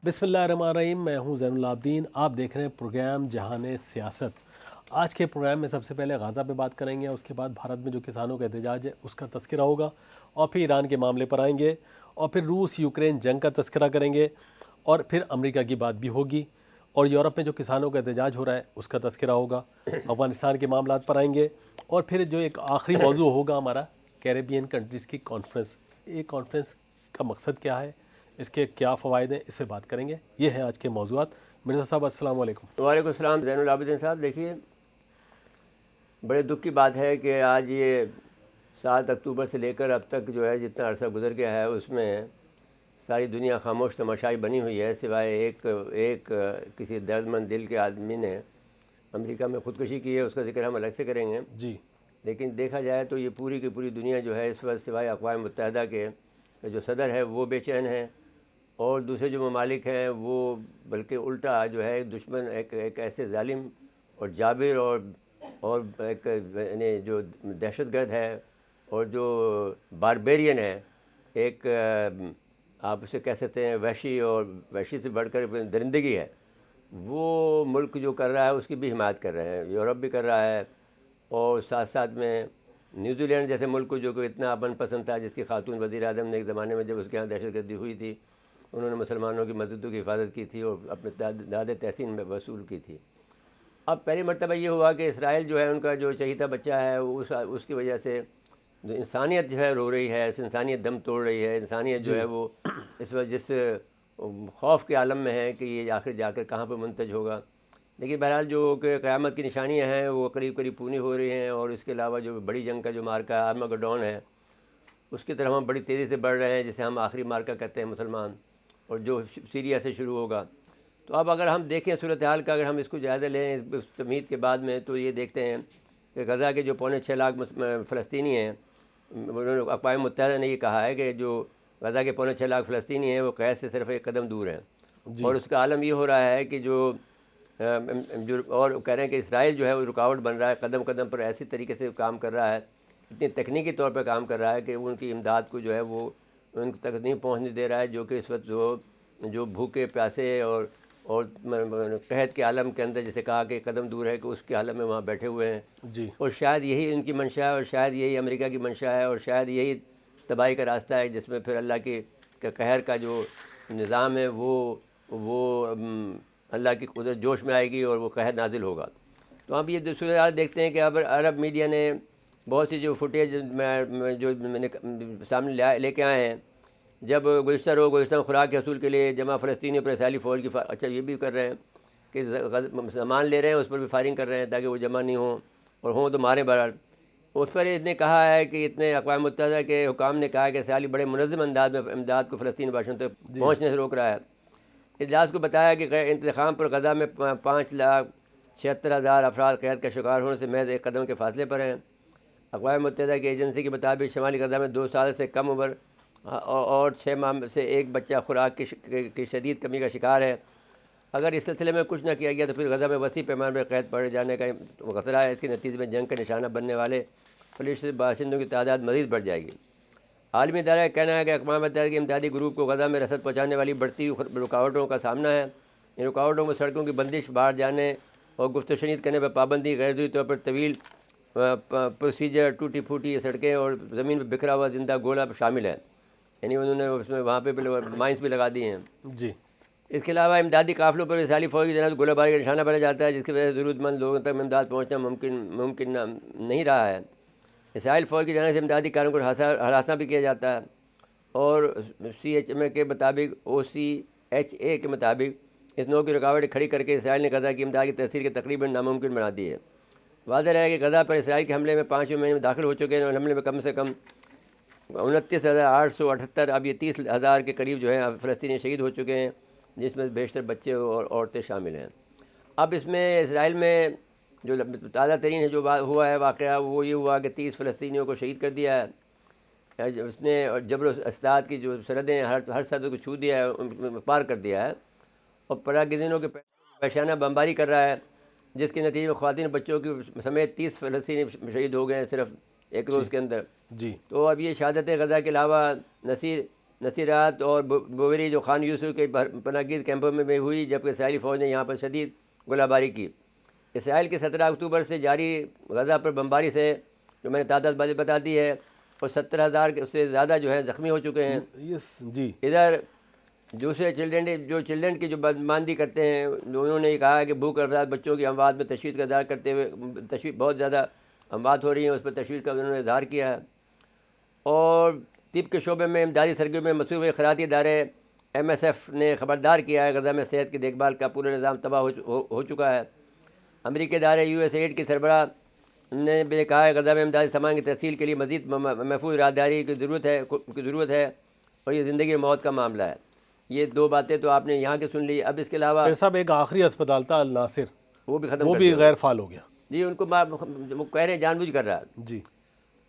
بسم اللہ الرحمن الرحیم، میں ہوں زین العابدین۔ آپ دیکھ رہے ہیں پروگرام جہان سیاست۔ آج کے پروگرام میں سب سے پہلے غزہ پہ بات کریں گے، اس کے بعد بھارت میں جو کسانوں کا احتجاج ہے اس کا تذکرہ ہوگا، اور پھر ایران کے معاملے پر آئیں گے، اور پھر روس یوکرین جنگ کا تذکرہ کریں گے، اور پھر امریکہ کی بات بھی ہوگی، اور یورپ میں جو کسانوں کا احتجاج ہو رہا ہے اس کا تذکرہ ہوگا، افغانستان کے معاملات پر آئیں گے، اور پھر جو ایک آخری موضوع ہوگا ہمارا کیریبین کنٹریز کی کانفرنس۔ یہ کانفرنس کا مقصد کیا ہے، اس کے کیا فوائد ہیں، اس سے بات کریں گے۔ یہ ہیں آج کے موضوعات۔ مرزا صاحب السلام علیکم۔ وعلیکم السلام زین العابدین صاحب۔ دیکھیے، بڑے دکھ کی بات ہے کہ آج یہ 7 اکتوبر سے لے کر اب تک جو ہے جتنا عرصہ گزر گیا ہے اس میں ساری دنیا خاموش تماشائی بنی ہوئی ہے، سوائے ایک کسی درد مند دل کے آدمی نے امریکہ میں خودکشی کی ہے، اس کا ذکر ہم الگ سے کریں گے۔ جی، لیکن دیکھا جائے تو یہ پوری کی پوری دنیا جو ہے اس وقت سوائے اقوام متحدہ کے جو صدر ہے وہ بے چین ہے، اور دوسرے جو ممالک ہیں وہ بلکہ الٹا جو ہے دشمن ایک ایسے ظالم اور جابر اور ایک یعنی جو دہشت گرد ہے اور جو باربیرین ہے، ایک آپ اسے کہہ سکتے ہیں وحشی، اور وحشی سے بڑھ کر درندگی ہے، وہ ملک جو کر رہا ہے اس کی بھی حمایت کر رہے ہیں، یورپ بھی کر رہا ہے، اور ساتھ ساتھ میں نیوزی لینڈ جیسے ملک کو جو کہ اتنا امن پسند تھا، جس کی خاتون وزیر اعظم نے ایک زمانے میں جب اس کے یہاں دہشت گردی ہوئی تھی انہوں نے مسلمانوں کی مسجدوں کی حفاظت کی تھی اور اپنے داد تحسین میں وصول کی تھی۔ اب پہلی مرتبہ یہ ہوا کہ اسرائیل جو ہے ان کا جو چہیتا بچہ ہے اس کی وجہ سے جو انسانیت جو ہے رو رہی ہے، انسانیت دم توڑ رہی ہے، انسانیت جو ہے وہ اس وقت جس خوف کے عالم میں ہے کہ یہ آخر جا کر کہاں پہ منتج ہوگا۔ لیکن بہرحال جو کہ قیامت کی نشانیاں ہیں وہ قریب قریب پوری ہو رہی ہیں، اور اس کے علاوہ جو بڑی جنگ کا جو مارکہ آرمگڈون ہے اس کی طرف ہم بڑی تیزی سے بڑھ رہے ہیں، جسے ہم آخری مارکہ کہتے ہیں مسلمان، اور جو سیریا سے شروع ہوگا۔ تو اب اگر ہم دیکھیں صورتحال کا، اگر ہم اس کو جائزہ لیں اس تمہید کے بعد میں، تو یہ دیکھتے ہیں کہ غزہ کے جو 6.25 لاکھ فلسطینی ہیں، اقوام متحدہ نے یہ کہا ہے کہ جو غزہ کے 6.25 لاکھ فلسطینی ہیں وہ قید سے صرف ایک قدم دور ہیں، جی، اور اس کا عالم یہ ہو رہا ہے کہ جو اور کہہ رہے ہیں کہ اسرائیل جو ہے وہ رکاوٹ بن رہا ہے، قدم قدم پر ایسی طریقے سے کام کر رہا ہے، اتنی تکنیکی طور پر کام کر رہا ہے کہ ان کی امداد کو جو ہے وہ ان تک نہیں پہنچنے دے رہا ہے، جو کہ اس وقت جو بھوکے پیاسے اور قحط کے عالم کے اندر جسے کہا کہ قدم دور ہے کہ اس کے عالم میں وہاں بیٹھے ہوئے ہیں، جی، اور شاید یہی ان کی منشا ہے، اور شاید یہی امریکہ کی منشا ہے، اور شاید یہی تباہی کا راستہ ہے جس میں پھر اللہ کے قہر کا جو نظام ہے وہ اللہ کی قدرت جوش میں آئے گی اور وہ قہر نازل ہوگا۔ تو ہم یہ صورتحال دیکھتے ہیں کہ اب عرب میڈیا نے بہت سی جو فوٹیج جو میں نے سامنے لے کے آئے ہیں، جب گزشتہ خوراک کے حصول کے لیے جمع فلسطینیوں پر اسرائیلی فوج کی اچھا یہ بھی کر رہے ہیں کہ سامان لے رہے ہیں، اس پر بھی فائرنگ کر رہے ہیں تاکہ وہ جمع نہیں ہوں، اور ہوں تو ماریں بہرحال۔ اس پر اس نے کہا ہے کہ اتنے اقوام متحدہ کے حکام نے کہا کہ اسرائیل بڑے منظم انداز میں امداد کو فلسطینی باشندوں تک پہنچنے سے روک رہا ہے۔ اجلاس کو بتایا کہ انتخاب پر غزہ میں 5,76,000 افراد قحط کا شکار ہونے سے محض ایک قدم کے فاصلے پر ہیں۔ اقوام متحدہ کی ایجنسی کے مطابق شمالی غزہ میں 2 سال سے کم عمر اور 6 ماہ سے ایک بچہ خوراک کی شدید کمی کا شکار ہے۔ اگر اس سلسلے میں کچھ نہ کیا گیا تو پھر غزہ میں وسیع پیمانے پر قحط پڑ جانے کا خطرہ ہے۔ اس کے نتیجے میں جنگ کا نشانہ بننے والے فلسطینی باشندوں کی تعداد مزید بڑھ جائے گی۔ عالمی ادارہ کا کہنا ہے کہ اقوام متحدہ کے امدادی گروپ کو غزہ میں رسد پہنچانے والی بڑھتی ہوئی رکاوٹوں کا سامنا ہے۔ ان رکاوٹوں میں سڑکوں کی بندش، باہر جانے اور گفت و شنید کرنے پر پابندی، غیر ضروری طور پر طویل پروسیجر، ٹوٹی پھوٹی سڑکیں اور زمین پہ بکھرا ہوا زندہ گولا شامل ہے، یعنی انہوں نے اس میں وہاں پہ مائنس بھی لگا دیے ہیں۔ جی، اس کے علاوہ امدادی قافلوں پر اسرائیلی فوج کی جانب گولہ باری کا نشانہ بنا جاتا ہے، جس کی وجہ سے ضرورت مند لوگوں تک امداد پہنچنا ممکن نہیں رہا ہے۔ اسرائیل فوج کی جانب سے امدادی کاروں کو ہراساں بھی کیا جاتا ہے، اور CHMA کے مطابق OCHA کے مطابق اس نوع کی رکاوٹیں کھڑی کر کے اسرائیل نے غزہ کی امداد کی تحصیل کے تقریباً ناممکن بنا دی ہے۔ واضح رہے کہ غزہ پر اسرائیل کے حملے میں 5ویں مہینے میں داخل ہو چکے ہیں، اور حملے میں کم سے کم 29,878، اب یہ 30,000 کے قریب جو ہیں فلسطینی شہید ہو چکے ہیں، جس میں بیشتر بچے اور عورتیں شامل ہیں۔ اب اس میں اسرائیل میں جو تازہ ترین ہے جو ہوا ہے واقعہ، وہ یہ ہوا کہ 30 فلسطینیوں کو شہید کر دیا ہے۔ اس نے جبر و استعداد کی جو سرحدیں ہر سرحد کو چھو دیا ہے، پار کر دیا ہے، اور پراگزینوں کے پیشانہ بمباری کر رہا ہے، جس کے نتیجے میں خواتین بچوں کی سمیت 30 فلسطینی شہید ہو گئے ہیں صرف ایک روز کے اندر۔ جی، تو اب یہ شہادت غزہ کے علاوہ نصیر نصیرات اور بویری جو خان یوسف کے پناہ گزین کیمپوں میں ہوئی، جبکہ اسرائیلی فوج نے یہاں پر شدید گولہ باری کی۔ اسرائیل کی 17 اکتوبر سے جاری غزہ پر بمباری سے جو میں نے تعداد بتا دی ہے، اور 70,000 سے زیادہ جو ہے زخمی ہو چکے ہیں۔ جی ادھر دوسرے چلڈرن کی جو بدماندی کرتے ہیں، انہوں نے یہ کہا ہے کہ بھوک افزاد بچوں کی اموات میں تشویش کا اظہار کرتے ہوئے بہت زیادہ اموات ہو رہی ہیں، اس پر تشویش کا انہوں نے اظہار کیا ہے۔ اور طب کے شعبے میں امدادی سرگرمیوں میں مصروف خیراتی ادارے MSF نے خبردار کیا ہے غزہ میں صحت کی دیکھ بھال کا پورا نظام تباہ ہو چکا ہے۔ امریکی ادارے USAID کی سربراہ نے بھی کہا ہے غزہ میں امدادی سامان کی ترسیل کے لیے مزید محفوظ راہداری کی ضرورت ہے اور یہ زندگی اور موت کا معاملہ ہے۔ یہ دو باتیں تو آپ نے یہاں کی سن لی۔ اب اس کے علاوہ پھر صاحب ایک آخری اسپتال تھا الناصر، وہ بھی ختم وہ کر بھی دیا۔ غیر فعال ہو گیا۔ جی ان کو وہ کہہ رہے ہیں جان بوجھ کر رہا ہے۔ جی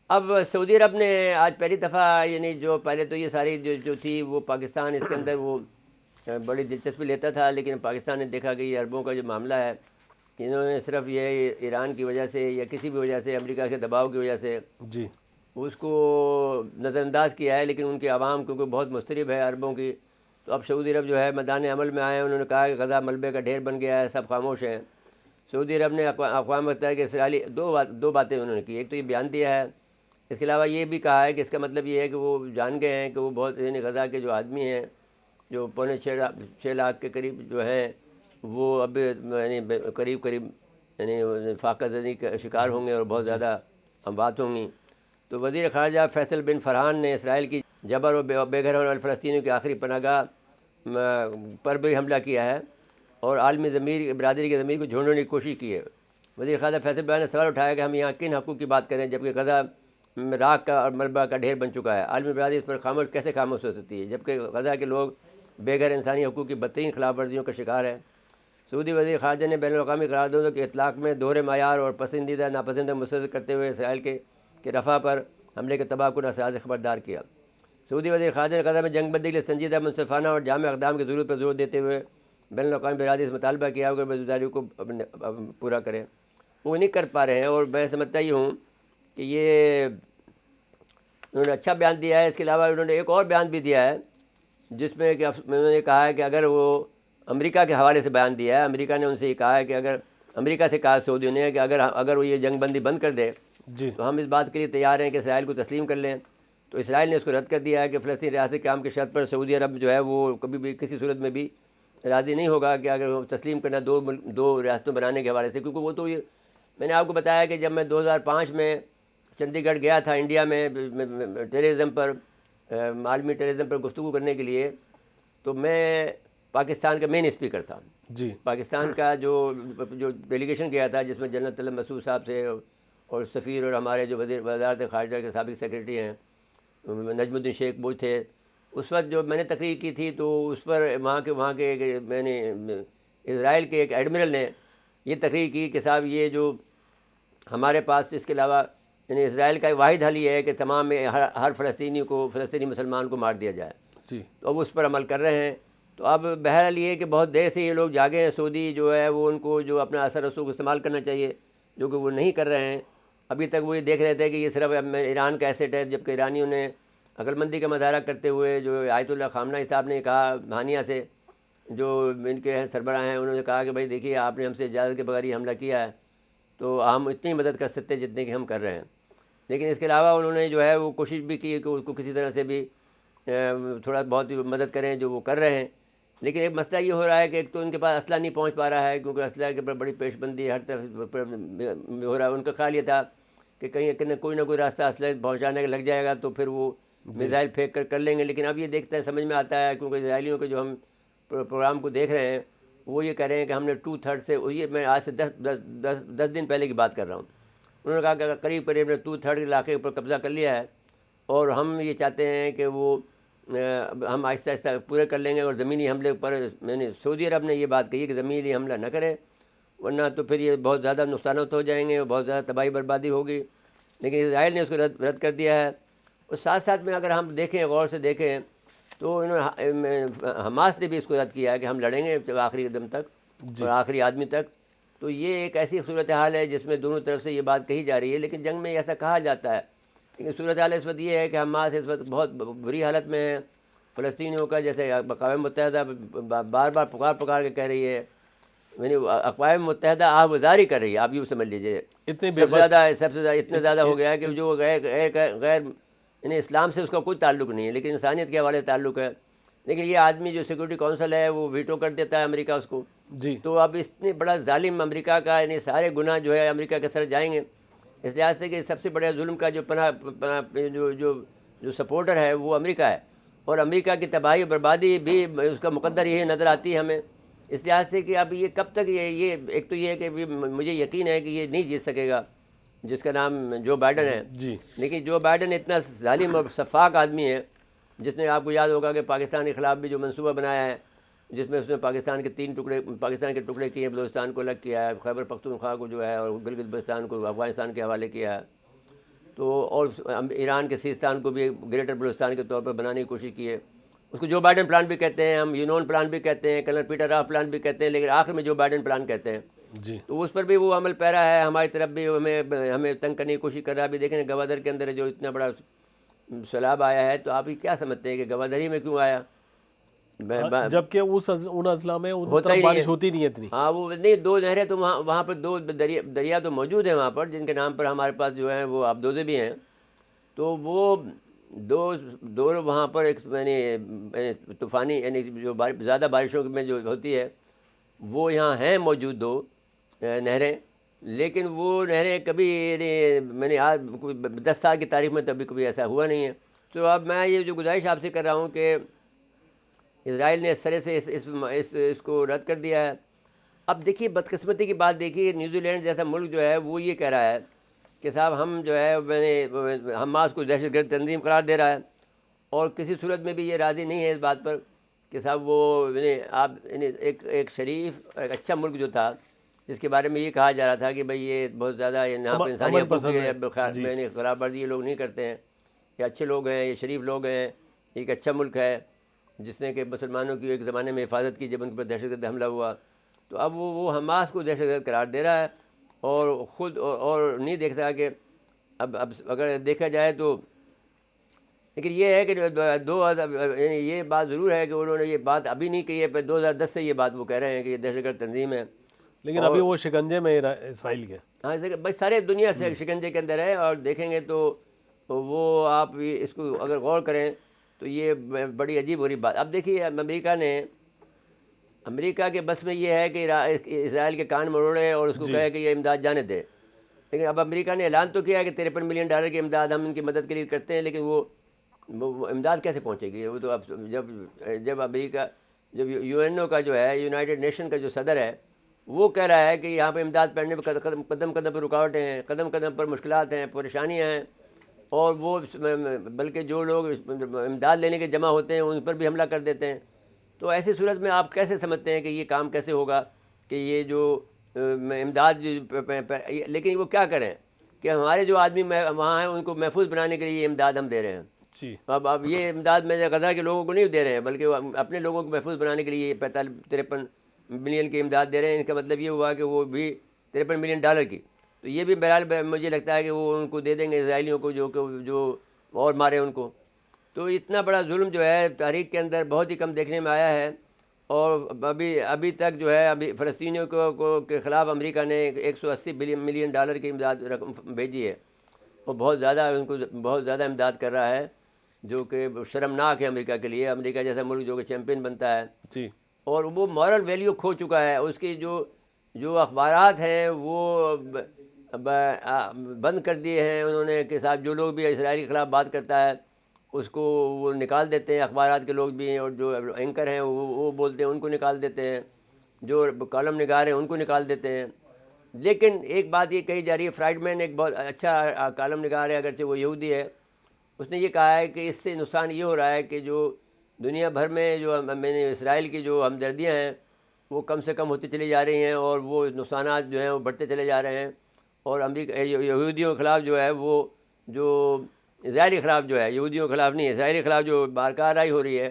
اب سعودی عرب نے آج پہلی دفعہ، یعنی جو پہلے تو یہ ساری جو تھی وہ پاکستان اس کے اندر وہ بڑی دلچسپی لیتا تھا، لیکن پاکستان نے دیکھا کہ یہ عربوں کا جو معاملہ ہے، انہوں نے صرف یہ ایران کی وجہ سے یا کسی بھی وجہ سے، امریکہ کے دباؤ کی وجہ سے جی اس کو نظر انداز کیا ہے، لیکن ان کی عوام کیونکہ بہت مضطرب ہے عربوں کی، تو اب سعودی عرب جو ہے میدان عمل میں آئے ہیں۔ انہوں نے کہا کہ غزہ ملبے کا ڈھیر بن گیا ہے، سب خاموش ہیں۔ سعودی عرب نے اقوام متحدہ کے اسرائیلی دو باتیں انہوں نے کی۔ ایک تو یہ بیان دیا ہے، اس کے علاوہ یہ بھی کہا ہے کہ اس کا مطلب یہ ہے کہ وہ جان گئے ہیں کہ وہ بہت، یعنی غزہ کے جو آدمی ہیں جو 6.5 لاکھ کے قریب جو ہیں، وہ اب یعنی قریب یعنی فاقہ زدگی کا شکار ہوں گے اور بہت زیادہ اموات ہوں گی۔ تو وزیر خارجہ فیصل بن فرحان نے اسرائیل کی جبر و بے گھر ہونے والے فلسطینیوں کی آخری پناہ گاہ پر بھی حملہ کیا ہے اور عالمی برادری کے ضمیر کو جھوڑنے کی کوشش کی ہے۔ وزیر خارجہ فیصل بن نے سوال اٹھایا کہ ہم یہاں کن حقوق کی بات کریں جبکہ غزہ راکھ کا اور ملبہ کا ڈھیر بن چکا ہے۔ عالمی برادری اس پر کیسے خاموش ہو سکتی ہے جبکہ غزہ کے لوگ بے گھر انسانی حقوق کی بدترین خلاف ورزیوں کا شکار ہے۔ سعودی وزیر خارجہ نے بین الاقوامی قراردادوں کے اطلاق میں دوہرے معیار اور پسندیدہ ناپسندیدہ مسترد کرتے ہوئے اسرائیل کے رفح پر حملے کے تباہ کن اثرات سے خبردار کیا۔ سعودی وزیر خارجہ نے غزہ میں جنگ بندی کے لیے سنجیدہ، منصفانہ اور جامع اقدام کی ضرورت پر زور دیتے ہوئے بین الاقوامی برادری سے مطالبہ کیا کہ ذمہ کو پورا کریں۔ وہ نہیں کر پا رہے ہیں، اور میں سمجھتا ہی ہوں کہ یہ انہوں نے اچھا بیان دیا ہے۔ اس کے علاوہ انہوں نے ایک اور بیان بھی دیا ہے جس میں کہ انہوں نے کہا ہے کہ اگر وہ امریکہ کے حوالے سے بیان دیا ہے، امریکہ نے ان سے یہ کہا ہے کہ اگر امریکہ سے کہا سعودیوں نے کہ اگر وہ یہ جنگ بندی بند کر دے جی تو ہم اس بات کے لیے تیار ہیں کہ اسرائیل کو تسلیم کر لیں۔ تو اسرائیل نے اس کو رد کر دیا ہے کہ فلسطین ریاست قیام کی شرط پر سعودی عرب جو ہے وہ کبھی بھی کسی صورت میں بھی راضی نہیں ہوگا کہ اگر وہ تسلیم کرنا دو ریاستوں بنانے کے حوالے سے، کیونکہ وہ تو یہ میں نے آپ کو بتایا کہ جب میں 2005 میں چنڈی گڑھ گیا تھا انڈیا میں ٹیررزم پر، عالمی ٹیررزم پر گفتگو کرنے کے لیے، تو میں پاکستان کا مین اسپیکر تھا۔ جی پاکستان کا جو ڈیلیگیشن گیا تھا جس میں جنرل طلب مسعود صاحب سے اور سفیر اور ہمارے جو وزارت خارجہ کے سابق سیکریٹری ہیں نجم الدین شیخ وہ تھے۔ اس وقت جو میں نے تقریر کی تھی تو اس پر وہاں کے میں نے اسرائیل کے ایک ایڈمرل نے یہ تقریر کی کہ صاحب یہ جو ہمارے پاس اس کے علاوہ یعنی اسرائیل کا واحد حل یہ ہے کہ تمام ہر فلسطینی مسلمان کو مار دیا جائے۔ جی تو اب اس پر عمل کر رہے ہیں۔ تو اب بہرحال یہ کہ بہت دیر سے یہ لوگ جاگے ہیں، سعودی جو ہے وہ ان کو جو اپنا اثر رسوخ استعمال کرنا چاہیے، جو کہ وہ نہیں کر رہے ہیں۔ ابھی تک وہ یہ دیکھ رہے تھے کہ یہ صرف ایران کا ایسٹ ہے، جبکہ ایرانیوں نے عقل مندی کا مظاہرہ کرتے ہوئے جو آیت اللہ خامنہ صاحب نے کہا ہانیہ سے، جو ان کے سربراہ ہیں، انہوں نے کہا کہ بھائی دیکھیے آپ نے ہم سے اجازت کے بغیر ہی حملہ کیا ہے، تو ہم اتنی مدد کر سکتے جتنے کہ ہم کر رہے ہیں۔ لیکن اس کے علاوہ انہوں نے جو ہے وہ کوشش بھی کی کہ اس کو کسی طرح سے بھی تھوڑا بہت مدد کریں جو وہ کر رہے ہیں۔ لیکن ایک مسئلہ یہ ہو رہا ہے کہ ایک تو ان کے پاس اسلحہ نہیں پہنچ پا رہا ہے، کیونکہ اسلحہ کے اوپر بڑی پیش بندی ہر طرف ہو رہا ہے۔ ان کا خیال یہ تھا کہ کہیں کوئی نہ کوئی راستہ اسلحہ پہنچانے کا لگ جائے گا تو پھر وہ میزائل پھینک کر لیں گے۔ لیکن اب یہ دیکھتا ہے، سمجھ میں آتا ہے، کیونکہ اسرائیلیوں کے جو ہم پروگرام کو دیکھ رہے ہیں وہ یہ کہہ رہے ہیں کہ ہم نے 2/3 سے، یہ میں آج سے 10 دن پہلے کی بات کر رہا ہوں، انہوں نے کہا کہ قریب 2/3 علاقے پر قبضہ کر لیا ہے، اور ہم یہ چاہتے ہیں کہ وہ ہم آہستہ آہستہ پورے کر لیں گے، اور زمینی حملے پر میں نے سعودی عرب نے یہ بات کہی کہ زمینی حملہ نہ کرے، ورنہ تو پھر یہ بہت زیادہ نقصانات ہو جائیں گے اور بہت زیادہ تباہی بربادی ہوگی۔ لیکن اسرائیل نے اس کو رد کر دیا ہے۔ اور ساتھ ساتھ میں اگر ہم دیکھیں، غور سے دیکھیں، تو حماس نے بھی اس کو رد کیا ہے کہ ہم لڑیں گے آخری دم تک اور آخری آدمی تک۔ تو یہ ایک ایسی صورتحال ہے جس میں دونوں طرف سے یہ بات کہی جا رہی ہے، لیکن جنگ میں ایسا کہا جاتا ہے۔ لیکن صورتحال اس وقت یہ ہے کہ حماس اس وقت بہت بری حالت میں ہے، فلسطینیوں کا جیسے اقوام متحدہ بار بار پکار کے کہہ رہی ہے، یعنی اقوام متحدہ آہوازاری کر رہی ہے، آپ یوں سمجھ لیجیے. اتنے سب سے زیادہ اتنا زیادہ ہو گیا ہے کہ جو غیر یعنی اسلام سے اس کا کوئی تعلق نہیں ہے، لیکن انسانیت کے حوالے تعلق ہے. لیکن یہ آدمی جو سیکورٹی کونسل ہے وہ ویٹو کر دیتا ہے امریکہ اس کو. جی تو اب اتنے بڑا ظالم امریکہ کا، یعنی سارے گناہ جو ہے امریکہ کے سر جائیں گے، اس لحاظ سے کہ سب سے بڑے ظلم کا جو جو سپورٹر ہے وہ امریکہ ہے، اور امریکہ کی تباہی بربادی بھی اس کا مقدر یہی نظر آتی ہے ہمیں. اس لحاظ سے کہ اب یہ کب تک یہ ایک تو یہ ہے کہ مجھے یقین ہے کہ یہ نہیں جیت سکے گا جس کا نام جو بائیڈن ہے. جی لیکن جو بائیڈن اتنا ظالم اور شفاق آدمی ہے، جس نے آپ کو یاد ہوگا کہ پاکستان کے خلاف بھی جو منصوبہ بنایا ہے، جس میں اس نے پاکستان کے 3 ٹکڑے پاکستان کے ٹکڑے کیے، بلوچستان کو الگ کیا ہے، خیبر پختونخوا کو جو ہے اور گلگت بلتستان کو افغانستان کے حوالے کیا ہے، تو اور ایران کے سیستان کو بھی گریٹر بلوچستان کے طور پر بنانے کی کوشش کی ہے. اس کو جو بائیڈن پلان بھی کہتے ہیں، ہم یونون پلان بھی کہتے ہیں، کرنل پیٹر راف پلان بھی کہتے ہیں، لیکن آخر میں جو بائیڈن پلان کہتے ہیں. جی تو اس پر بھی وہ عمل پیرا ہے، ہماری طرف بھی ہمیں تنگ کرنے کی کوشش کر رہا ہے. ابھی دیکھیں گوادر کے اندر جو اتنا بڑا سیلاب آیا ہے، تو آپ یہ کیا سمجھتے ہیں کہ گوادر ہی میں کیوں آیا؟ جبکہ ان اضلاع میں ان ہوتا طرف ہی نہیں ہے. بارش ہوتی نہیں ہے اتنی. ہاں وہ نہیں، 2 نہریں تو وہاں پر 2 دریا تو موجود ہیں وہاں پر، جن کے نام پر ہمارے پاس جو ہیں وہ آبدوزے بھی ہیں. تو وہ دو وہاں پر ایک یعنی طوفانی یعنی جو زیادہ بارشوں میں جو ہوتی ہے، وہ یہاں ہیں موجود 2 نہریں. لیکن وہ نہریں کبھی یعنی میں نے آج 10 سال کی تاریخ میں کبھی ایسا ہوا نہیں ہے. تو اب میں یہ جو گزارش آپ سے کر رہا ہوں کہ اسرائیل نے اس طرح سے اس کو رد کر دیا ہے. اب دیکھیے بدقسمتی کی بات دیکھیے، نیوزی لینڈ جیسا ملک جو ہے وہ یہ کہہ رہا ہے کہ صاحب ہم جو ہے حماس کو دہشت گرد تنظیم قرار دے رہا ہے، اور کسی صورت میں بھی یہ راضی نہیں ہے اس بات پر کہ صاحب وہ آپ ایک شریف ایک اچھا ملک جو تھا، جس کے بارے میں یہ کہا جا رہا تھا کہ بھئی یہ بہت زیادہ یہاں پہ انسانی حقوق کی خلاف ورزی یہ لوگ نہیں کرتے ہیں، یہ اچھے لوگ ہیں، یہ شریف لوگ ہیں، ایک اچھا ملک ہے جس نے کہ مسلمانوں کی ایک زمانے میں حفاظت کی جب ان پر دہشت گرد حملہ ہوا. تو اب وہ حماس کو دہشت گرد قرار دے رہا ہے، اور خود اور نہیں دیکھتا کہ اب اگر دیکھا جائے تو. لیکن یہ ہے کہ یعنی یہ بات ضرور ہے کہ انہوں نے یہ بات ابھی نہیں کہی ہے، پہ 2010 سے یہ بات وہ کہہ رہے ہیں کہ یہ دہشت گرد تنظیم ہے. لیکن ابھی وہ شکنجے میں اسرائیل کے. ہاں بس سارے دنیا سے شکنجے کے اندر ہے، اور دیکھیں گے تو وہ آپ اس کو اگر غور کریں تو یہ بڑی عجیب غریب بات. اب دیکھیے امریکہ کے بس میں یہ ہے کہ اسرائیل کے کان مروڑے اور اس کو کہے کہ یہ امداد جانے دے. لیکن اب امریکہ نے اعلان تو کیا ہے کہ $53 ملین کی امداد ہم ان کی مدد کے لیے کرتے ہیں، لیکن وہ امداد کیسے پہنچے گی؟ وہ تو اب جب امریکہ UNO کا جو ہے یونائٹڈ نیشن کا جو صدر ہے وہ کہہ رہا ہے کہ یہاں پہ امداد پہنچنے پر قدم قدم پر رکاوٹیں ہیں، قدم قدم پر مشکلات ہیں، پریشانیاں ہیں، اور وہ بلکہ جو لوگ امداد لینے کے جمع ہوتے ہیں ان پر بھی حملہ کر دیتے ہیں. تو ایسی صورت میں آپ کیسے سمجھتے ہیں کہ یہ کام کیسے ہوگا کہ یہ جو امداد لیکن وہ کیا کریں کہ ہمارے جو آدمی وہاں ہیں ان کو محفوظ بنانے کے لیے یہ امداد ہم دے رہے ہیں. جی اب یہ امداد میں غزہ کے لوگوں کو نہیں دے رہے ہیں، بلکہ اپنے لوگوں کو محفوظ بنانے کے لیے 53 ملین کی امداد دے رہے ہیں. ان کا مطلب یہ ہوا کہ وہ بھی $53 ملین کی. تو یہ بھی بہرحال مجھے لگتا ہے کہ وہ ان کو دے دیں گے اسرائیلیوں کو جو اور مارے ان کو. تو اتنا بڑا ظلم جو ہے تاریخ کے اندر بہت ہی کم دیکھنے میں آیا ہے. اور ابھی تک جو ہے ابھی فلسطینیوں کے خلاف امریکہ نے $180 ملین کی امداد رقم بھیجی ہے، اور بہت زیادہ امداد کر رہا ہے، جو کہ شرمناک ہے امریکہ کے لیے. امریکہ جیسا ملک جو کہ چیمپئن بنتا ہے جی، اور وہ مورل ویلیو کھو چکا ہے. اس کی جو اخبارات ہیں وہ بند کر دیے ہیں انہوں نے کہ صاحب جو لوگ بھی اسرائیل کے خلاف بات کرتا ہے اس کو وہ نکال دیتے ہیں، اخبارات کے لوگ بھی ہیں، اور جو اینکر ہیں وہ بولتے ہیں ان کو نکال دیتے ہیں، جو کالم نگار ہیں ان کو نکال دیتے ہیں. لیکن ایک بات یہ کہی جا رہی ہے، فرائڈمین ایک بہت اچھا کالم نگار ہے، اگرچہ وہ یہودی ہے، اس نے یہ کہا ہے کہ اس سے نقصان یہ ہو رہا ہے کہ جو دنیا بھر میں جو اسرائیل کی جو ہمدردیاں ہیں وہ کم سے کم ہوتی چلی جا رہی ہیں، اور وہ نقصانات جو ہیں وہ بڑھتے چلے جا رہے ہیں. اور امریکہ یہودیوں کے خلاف جو ہے وہ جو اسرائیلی خلاف جو ہے، یہودیوں کے خلاف نہیں، اسرائیلی خلاف جو بارکارائی ہو رہی ہے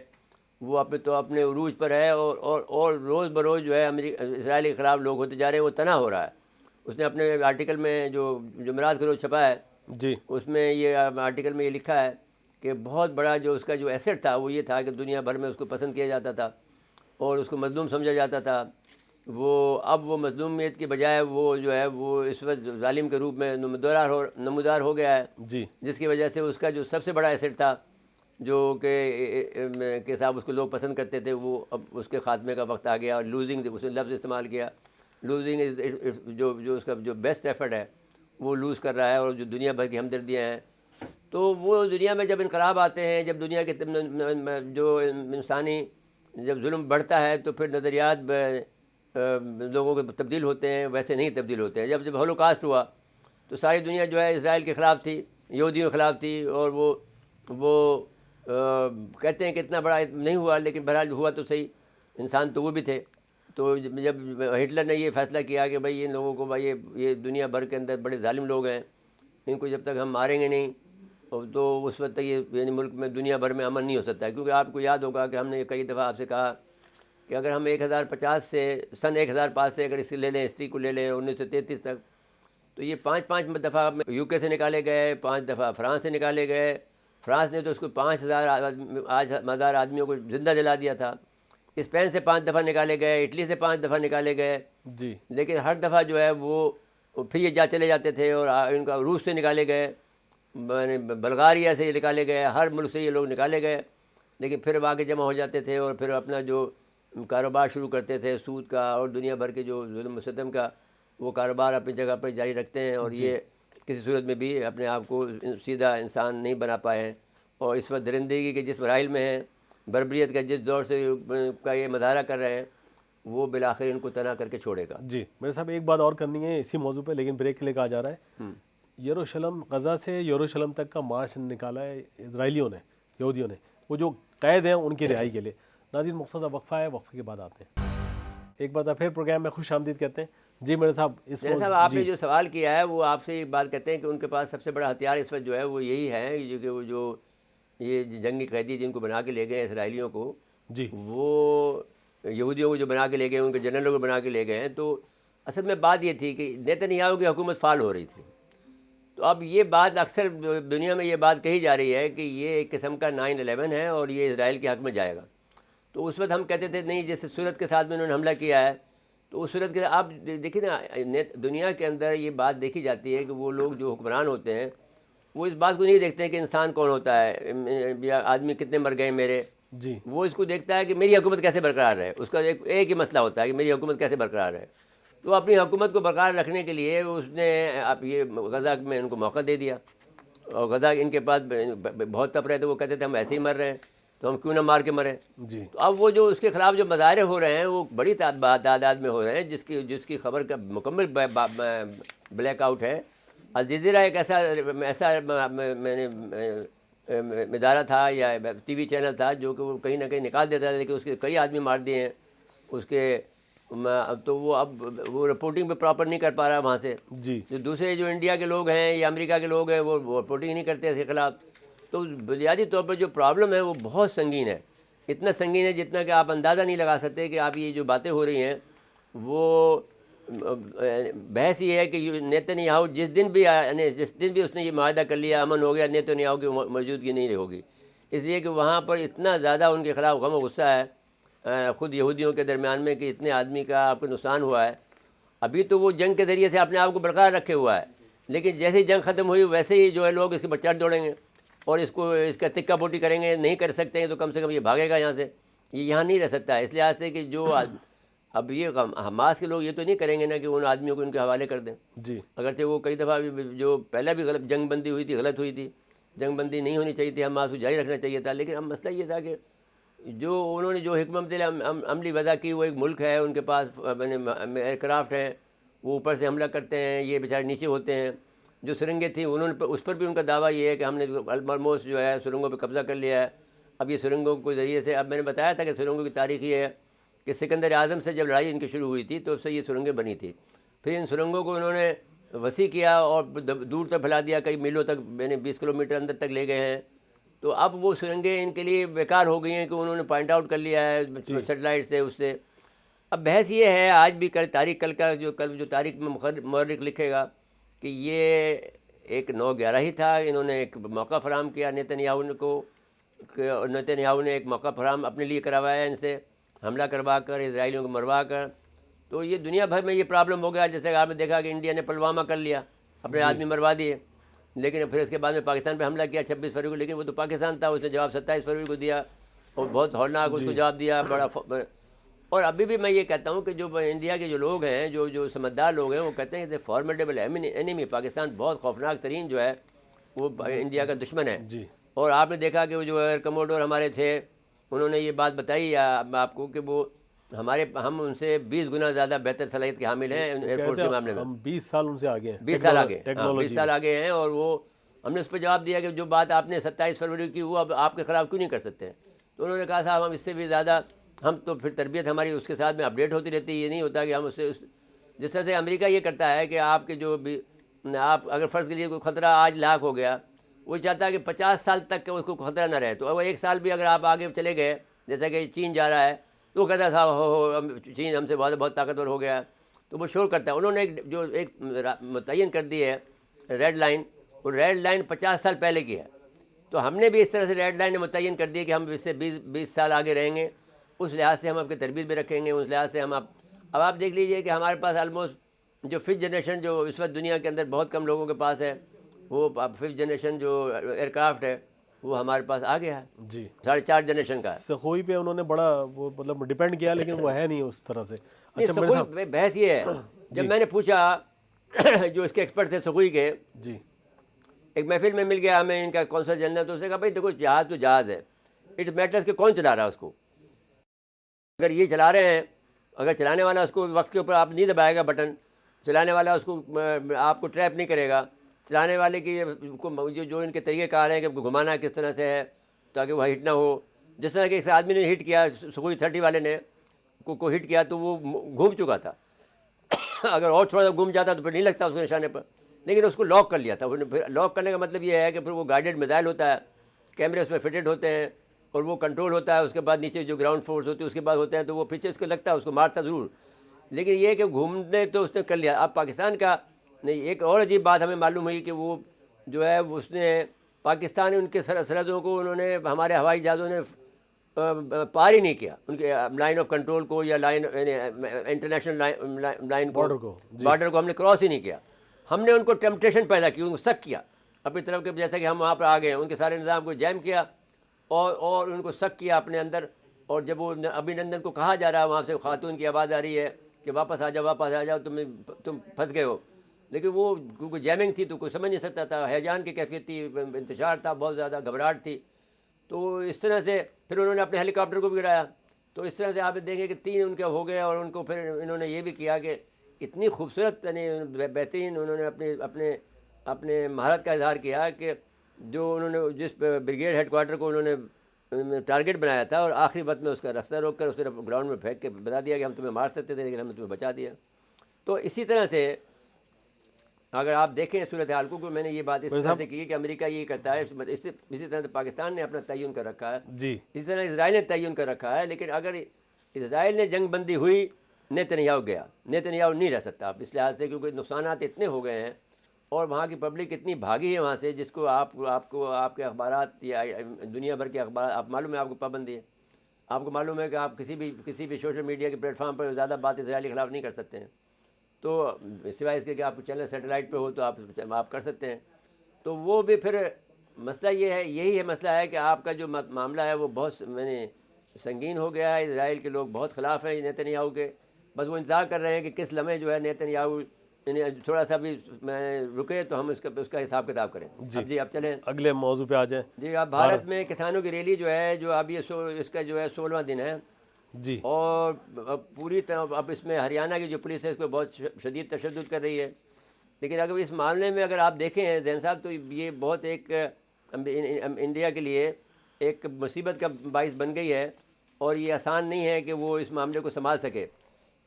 وہ اپنے عروج پر ہے. اور روز بروز جو ہے اسرائیلی کے خلاف لوگ ہوتے جا رہے ہیں، وہ تنہا ہو رہا ہے. اس نے اپنے آرٹیکل میں جو جمعرات کے روز چھپا ہے جی، اس میں یہ آرٹیکل میں یہ لکھا ہے کہ بہت بڑا جو اس کا جو ایسٹ تھا وہ یہ تھا کہ دنیا بھر میں اس کو پسند کیا جاتا تھا اور اس کو مظلوم سمجھا جاتا تھا. اب وہ مظلومیت کے بجائے وہ جو ہے وہ اس وقت ظالم کے روپ میں نمودار ہو گیا ہے, جی جس کی وجہ سے اس کا جو سب سے بڑا ایسٹ تھا جو کہ صاحب اس کو لوگ پسند کرتے تھے, وہ اب اس کے خاتمے کا وقت آ گیا. اور لوزنگ اس نے لفظ استعمال کیا, لوزنگ جو اس کا جو بیسٹ ایفرٹ ہے وہ لوز کر رہا ہے, اور جو دنیا بھر کی ہمدردیاں ہیں. تو وہ دنیا میں جب انقلاب آتے ہیں, جب دنیا کے جو انسانی جب ظلم بڑھتا ہے تو پھر نظریات لوگوں کے تبدیل ہوتے ہیں, ویسے نہیں تبدیل ہوتے ہیں. جب ہولوکاسٹ ہوا تو ساری دنیا جو ہے اسرائیل کے خلاف تھی, یہودیوں کے خلاف تھی, اور وہ کہتے ہیں کہ اتنا بڑا نہیں ہوا, لیکن بہرحال ہوا تو صحیح, انسان تو وہ بھی تھے. تو جب ہٹلر نے یہ فیصلہ کیا کہ بھائی ان لوگوں کو بھائی یہ دنیا بھر کے اندر بڑے ظالم لوگ ہیں, ان کو جب تک ہم ماریں گے نہیں تو اس وقت تک یہ یعنی ملک میں دنیا بھر میں امن نہیں ہو سکتا ہے. کیونکہ آپ کو یاد ہوگا کہ ہم نے کئی دفعہ آپ سے کہا کہ اگر ہم 1050 سے سن 1005 سے اگر اسے لے لیں, ہسٹری کو لے لیں 1933 تک, تو یہ 5 دفعہ یو کے سے نکالے گئے, 5 دفعہ فرانس سے نکالے گئے. فرانس نے تو اس کو 5000 آدمیوں کو زندہ جلا دیا تھا. اسپین سے 5 دفعہ نکالے گئے, اٹلی سے 5 دفعہ نکالے گئے. جی لیکن ہر دفعہ جو ہے وہ پھر یہ چلے جاتے تھے. اور ان کا روس سے نکالے گئے, بلغاریہ سے یہ نکالے گئے, ہر ملک سے یہ لوگ نکالے گئے. لیکن پھر آگے جمع ہو جاتے تھے اور پھر اپنا جو کاروبار شروع کرتے تھے سود کا اور دنیا بھر کے جو ظلم و ستم کا, وہ کاروبار اپنی جگہ پر جاری رکھتے ہیں. اور یہ کسی صورت میں بھی اپنے آپ کو سیدھا انسان نہیں بنا پائے ہیں, اور اس وقت درندگی کے جس مراحل میں ہیں, بربریت کا جس دور سے کا یہ مظاہرہ کر رہے ہیں, وہ بالآخر ان کو تنہا کر کے چھوڑے گا. جی میرے صاحب ایک بات اور کرنی ہے اسی موضوع پہ, لیکن بریک کے لیے کہا جا رہا ہے. یروشلم, غزہ سے یروشلم تک کا مارچ نکالا ہے اسرائیلیوں نے, یہودیوں نے, وہ جو قید ہیں ان کی رہائی کے لیے. ناظرین مختصر وقفہ ہے, وقفے کے بعد آتے ہیں. ایک بار پھر پروگرام میں خوش آمدید کہتے ہیں. جی میرے صاحب اس صاحب آپ نے جو سوال کیا ہے وہ آپ سے ایک بات کہتے ہیں کہ ان کے پاس سب سے بڑا ہتھیار اس وقت جو ہے وہ یہی ہے کہ وہ جو یہ جنگی قیدی جن کو بنا کے لے گئے اسرائیلیوں کو, جی وہ یہودیوں کو جو بنا کے لے گئے, ان کے جنرلوں کو بنا کے لے گئے ہیں. تو اصل میں بات یہ تھی کہ نیتنیاہو کی حکومت فعال ہو رہی تھی. تو اب یہ بات اکثر دنیا میں یہ بات کہی جا رہی ہے کہ یہ ایک قسم کا 9/11 ہے اور یہ اسرائیل کے حق میں جائے گا. تو اس وقت ہم کہتے تھے نہیں, جیسے صورت کے ساتھ میں انہوں نے حملہ کیا ہے, تو اس صورت کے آپ دیکھیں نا, دنیا کے اندر یہ بات دیکھی جاتی ہے کہ وہ لوگ جو حکمران ہوتے ہیں وہ اس بات کو نہیں دیکھتے ہیں کہ انسان کون ہوتا ہے یا آدمی کتنے مر گئے میرے. جی وہ اس کو دیکھتا ہے کہ میری حکومت کیسے برقرار رہے. اس کا ایک ہی مسئلہ ہوتا ہے کہ میری حکومت کیسے برقرار رہے. تو اپنی حکومت کو برقرار رکھنے کے لیے اس نے اب یہ غزہ میں ان کو موقع دے دیا, اور غزہ ان کے پاس بہت تپ رہے تھے. وہ کہتے تھے ہم ایسے ہی مر رہے ہیں تو ہم کیوں نہ مار کے مریں. جی تو اب وہ جو اس کے خلاف جو مظاہرے ہو رہے ہیں وہ بڑی تعداد میں ہو رہے ہیں, جس کی خبر کا مکمل بلیک آؤٹ ہے. الجزیرہ ایک ایسا میں نے ادارہ تھا یا ٹی وی چینل تھا جو کہ وہ کہیں نہ کہیں نکال دیتا تھا, لیکن اس کے کئی آدمی مار دیے ہیں اس کے. تو وہ اب وہ رپورٹنگ پہ پراپر نہیں کر پا رہا وہاں سے. جی جو دوسرے جو انڈیا کے لوگ ہیں یا امریکہ کے لوگ ہیں وہ رپورٹنگ نہیں کرتے اس کے خلاف. تو بنیادی طور پر جو پرابلم ہے وہ بہت سنگین ہے, اتنا سنگین ہے جتنا کہ آپ اندازہ نہیں لگا سکتے. کہ آپ یہ جو باتیں ہو رہی ہیں وہ بحث یہ ہے کہ نیتنیاہو جس دن بھی اس نے یہ معاہدہ کر لیا, امن ہو گیا, نیتنیاہو کی موجودگی نہیں ہوگی. اس لیے کہ وہاں پر اتنا زیادہ ان کے خلاف غم و غصہ ہے خود یہودیوں کے درمیان میں کہ اتنے آدمی کا آپ کو نقصان ہوا ہے. ابھی تو وہ جنگ کے ذریعے سے اپنے آپ کو برقرار رکھے ہوا ہے, لیکن جیسے ہی جنگ ختم ہوئی ویسے ہی جو ہے لوگ اس کے پر چڑھ دوڑیں گے اور اس کا تکہ پوٹی کریں گے. نہیں کر سکتے ہیں تو کم سے کم یہ بھاگے گا یہاں سے, یہ یہاں نہیں رہ سکتا ہے. اس لحاظ سے کہ جو اب یہ حماس کے لوگ یہ تو نہیں کریں گے نا کہ ان آدمیوں کو ان کے حوالے کر دیں. جی اگرچہ وہ کئی دفعہ جو پہلے بھی غلط جنگ بندی ہوئی تھی, غلط ہوئی تھی, جنگ بندی نہیں ہونی چاہیے تھی, حماس کو جاری رکھنا چاہیے تھا. لیکن اب مسئلہ یہ تھا کہ جو انہوں نے جو حکمت عملی وضع کی, وہ ایک ملک ہے, ان کے پاس ایئر کرافٹ ہیں, وہ اوپر سے حملہ کرتے ہیں, یہ بیچارے نیچے ہوتے ہیں. جو سرنگیں تھیں انہوں نے اس پر بھی ان کا دعویٰ یہ ہے کہ ہم نے آلموسٹ جو ہے سرنگوں پہ قبضہ کر لیا ہے. اب یہ سرنگوں کے ذریعے سے, اب میں نے بتایا تھا کہ سرنگوں کی تاریخ یہ ہے کہ سکندر اعظم سے جب لڑائی ان کی شروع ہوئی تھی تو اس سے یہ سرنگیں بنی تھی. پھر ان سرنگوں کو انہوں نے وسیع کیا اور دور تک پھیلا دیا, کئی میلوں تک, یعنی 20 کلومیٹر اندر تک لے گئے ہیں. تو اب وہ سرنگیں ان کے لیے بیکار ہو گئی ہیں کہ انہوں نے پوائنٹ آؤٹ کر لیا ہے سیٹلائٹ سے, اس سے. اب بحث یہ ہے آج بھی تاریخ کل جو تاریخ میں مورخ لکھے گا کہ یہ ایک 9/11 ہی تھا. انہوں نے ایک موقع فراہم کیا نیتن یاہو نے ایک موقع فراہم اپنے لیے کروایا ان سے حملہ کروا کر, اسرائیلیوں کو مروا کر. تو یہ دنیا بھر میں یہ پرابلم ہو گیا. جیسے کہ آپ نے دیکھا کہ انڈیا نے پلوامہ کر لیا, اپنے آدمی مروا دیے, لیکن پھر اس کے بعد میں پاکستان پہ حملہ کیا 26 فروری کو, لیکن وہ تو پاکستان تھا, اس نے جواب 27 فروری کو دیا اور بہت ہولناک اس کو جواب دیا بڑا. اور ابھی بھی میں یہ کہتا ہوں کہ جو انڈیا کے جو لوگ ہیں, جو سمجھدار لوگ ہیں, وہ کہتے ہیں کہ فارمیڈیبل اینیمی, پاکستان بہت خوفناک ترین جو ہے وہ انڈیا کا دشمن ہے. اور آپ نے دیکھا کہ وہ جو ایئر کموڈور ہمارے تھے, انہوں نے یہ بات بتائی آپ کو کہ وہ ہم ان سے 20 گنا زیادہ بہتر صلاحیت کے حامل ہیں ایئر فورس کے معاملے میں. ہم 20 سال ان سے آگے ہیں, 20 سال آگے, 20 سال آگے ہیں. اور وہ ہم نے اس پہ جواب دیا کہ جو بات آپ نے 27 فروری کی وہ اب آپ کے خلاف کیوں نہیں کر سکتے ہیں. تو انہوں نے کہا صاحب ہم اس سے بھی زیادہ, ہم تو پھر تربیت ہماری اس کے ساتھ میں اپڈیٹ ہوتی رہتی ہے. یہ نہیں ہوتا کہ ہم اس سے جس طرح سے امریکہ یہ کرتا ہے کہ آپ کے جو بھی آپ اگر فرض کے لیے کوئی خطرہ آج لاحق ہو گیا, وہ چاہتا ہے کہ 50 سال تک کہ اس کو خطرہ نہ رہے. تو وہ 1 سال بھی اگر آپ آگے چلے گئے, جیسا کہ چین جا رہا ہے, تو وہ کہتا ہے صاحب ہو چین ہم سے بہت طاقتور ہو گیا, تو وہ شور کرتا ہے. انہوں نے ایک متعین کر دی ہے ریڈ لائن, وہ ریڈ لائن 50 سال پہلے کی ہے. تو ہم نے بھی اس طرح سے ریڈ لائن متعین کر دی کہ ہم اس سے 20 سال آگے رہیں گے. اس لحاظ سے ہم آپ کی تربیت بھی رکھیں گے, اس لحاظ سے ہم اب آپ دیکھ لیجئے کہ ہمارے پاس آلموسٹ جو 5th جنریشن جو اس وقت دنیا کے اندر بہت کم لوگوں کے پاس ہے, وہ 5th جنریشن جو ایئر کرافٹ ہے وہ ہمارے پاس آ گیا ہے. 4.5 جنریشن کا. سخوئی پہ انہوں نے بڑا وہ مطلب ڈیپینڈ کیا, لیکن وہ ہے نہیں اس طرح سے. اچھا سخوئی بحث یہ ہے, جب میں نے پوچھا جو اس کے ایکسپرٹ تھے سخوئی کے, ایک محفل میں مل گیا ہمیں ان کا کونسل جنرل, تو اس نے کہا بھائی دیکھو جہاز تو جہاز ہے, اٹ میٹرز کہ کون چلا رہا ہے اس کو. اگر یہ چلا رہے ہیں, اگر چلانے والا اس کو وقت کے اوپر آپ نہیں دبائے گا بٹن, چلانے والا اس کو آپ کو ٹریپ نہیں کرے گا, چلانے والے کی جو ان کے طریقے کار ہیں کہ گھمانا کس طرح سے ہے تاکہ وہ ہٹ نہ ہو. جس طرح کہ ایک آدمی نے ہٹ کیا, سخوئی 30 والے نے کو ہٹ کیا تو وہ گھوم چکا تھا. اگر اور تھوڑا سا گھوم جاتا تو پھر نہیں لگتا اس کے نشانے پر, لیکن اس کو لاک کر لیا تھا. پھر لاک کرنے کا مطلب یہ ہے کہ پھر وہ گائیڈڈ میزائل ہوتا ہے, کیمرے اس میں فٹڈ ہوتے ہیں اور وہ کنٹرول ہوتا ہے. اس کے بعد نیچے جو گراؤنڈ فورس ہوتی ہے اس کے بعد ہوتے ہیں, تو وہ پیچھے اس کو لگتا ہے, اس کو مارتا ضرور, لیکن یہ کہ گھومنے تو اس نے کر لیا. اب پاکستان کا نہیں, ایک اور عجیب بات ہمیں معلوم ہوئی کہ وہ جو ہے اس نے پاکستان ان کے سرحدوں کو انہوں نے ہمارے ہوائی جہازوں نے پار ہی نہیں کیا, ان کے لائن آف کنٹرول کو یا لائن انٹرنیشنل لائن کو, بارڈر کو ہم نے کراس ہی نہیں کیا. ہم نے ان کو ٹیمپٹیشن پیدا کی, ان کو سک کیا اپنی طرف کے, جیسا کہ ہم وہاں پر آ گئے, ان کے سارے نظام کو جیم کیا اور ان کو سک کیا اپنے اندر. اور جب وہ ابھینندن کو کہا جا رہا ہے, وہاں سے خاتون کی آواز آ رہی ہے کہ واپس آ جاؤ تم پھنس گئے ہو, لیکن وہ کیونکہ جیمنگ تھی تو کوئی سمجھ نہیں سکتا تھا, ہیجان کی کیفیت تھی, انتشار تھا, بہت زیادہ گھبراہٹ تھی. تو اس طرح سے پھر انہوں نے اپنے ہیلی کاپٹر کو بھی گرایا. تو اس طرح سے آپ دیکھیں کہ 3 ان کے ہو گئے, اور ان کو پھر انہوں نے یہ بھی کیا کہ اتنی خوبصورت یعنی بہترین انہوں نے اپنے مہارت کا اظہار کیا کہ جو انہوں نے جس بریگیڈ ہیڈ کوارٹر کو انہوں نے ٹارگیٹ بنایا تھا, اور آخری وقت میں اس کا راستہ روک کر اسے گراؤنڈ میں پھینک کے بتا دیا کہ ہم تمہیں مار سکتے تھے لیکن ہم نے تمہیں بچا دیا. تو اسی طرح سے اگر آپ دیکھیں صورتحال کو, میں نے یہ بات اس طرح سے کی کہ امریکہ یہ کرتا ہے, اسی طرح سے پاکستان نے اپنا تعین کر رکھا ہے, اسی طرح اسرائیل نے تعین کر رکھا ہے. لیکن اگر اسرائیل نے جنگ بندی ہوئی, نیتن یاہو نہیں رہ سکتا آپ اس لحاظ سے, کیونکہ نقصانات اتنے ہو گئے ہیں اور وہاں کی پبلک اتنی بھاگی ہے وہاں سے, جس کو آپ کے اخبارات یا دنیا بھر کے اخبار, آپ معلوم ہے آپ کو پابندی ہے, آپ کو معلوم ہے کہ آپ کسی بھی سوشل میڈیا کے پلیٹ فارم پر زیادہ بات اسرائیل کے خلاف نہیں کر سکتے ہیں. تو سوائے اس کے کہ آپ کو چینل سیٹلائٹ پہ ہو تو آپ کر سکتے ہیں. تو وہ بھی پھر مسئلہ یہی ہے مسئلہ ہے کہ آپ کا جو معاملہ ہے وہ بہت سنگین ہو گیا ہے. اسرائیل کے لوگ بہت خلاف ہیں نیتن یاہو کے, بس وہ انتظار کر رہے ہیں کہ کس لمحے جو ہے نیتن یاہو تھوڑا سا بھی رکے تو ہم اس کا حساب کتاب کریں. اب چلیں اگلے موضوع پہ آ جائیں. جی, اب بھارت میں کسانوں کی ریلی جو ہے, جو اب یہ اس کا جو ہے 16واں دن ہے, اور پوری طرح اب اس میں ہریانہ کی جو پولیس ہے اس کو بہت شدید تشدد کر رہی ہے. لیکن اگر اس معاملے میں اگر آپ دیکھیں زین صاحب, تو یہ بہت ایک انڈیا کے لیے ایک مصیبت کا باعث بن گئی ہے, اور یہ آسان نہیں ہے کہ وہ اس معاملے کو سنبھال سکے.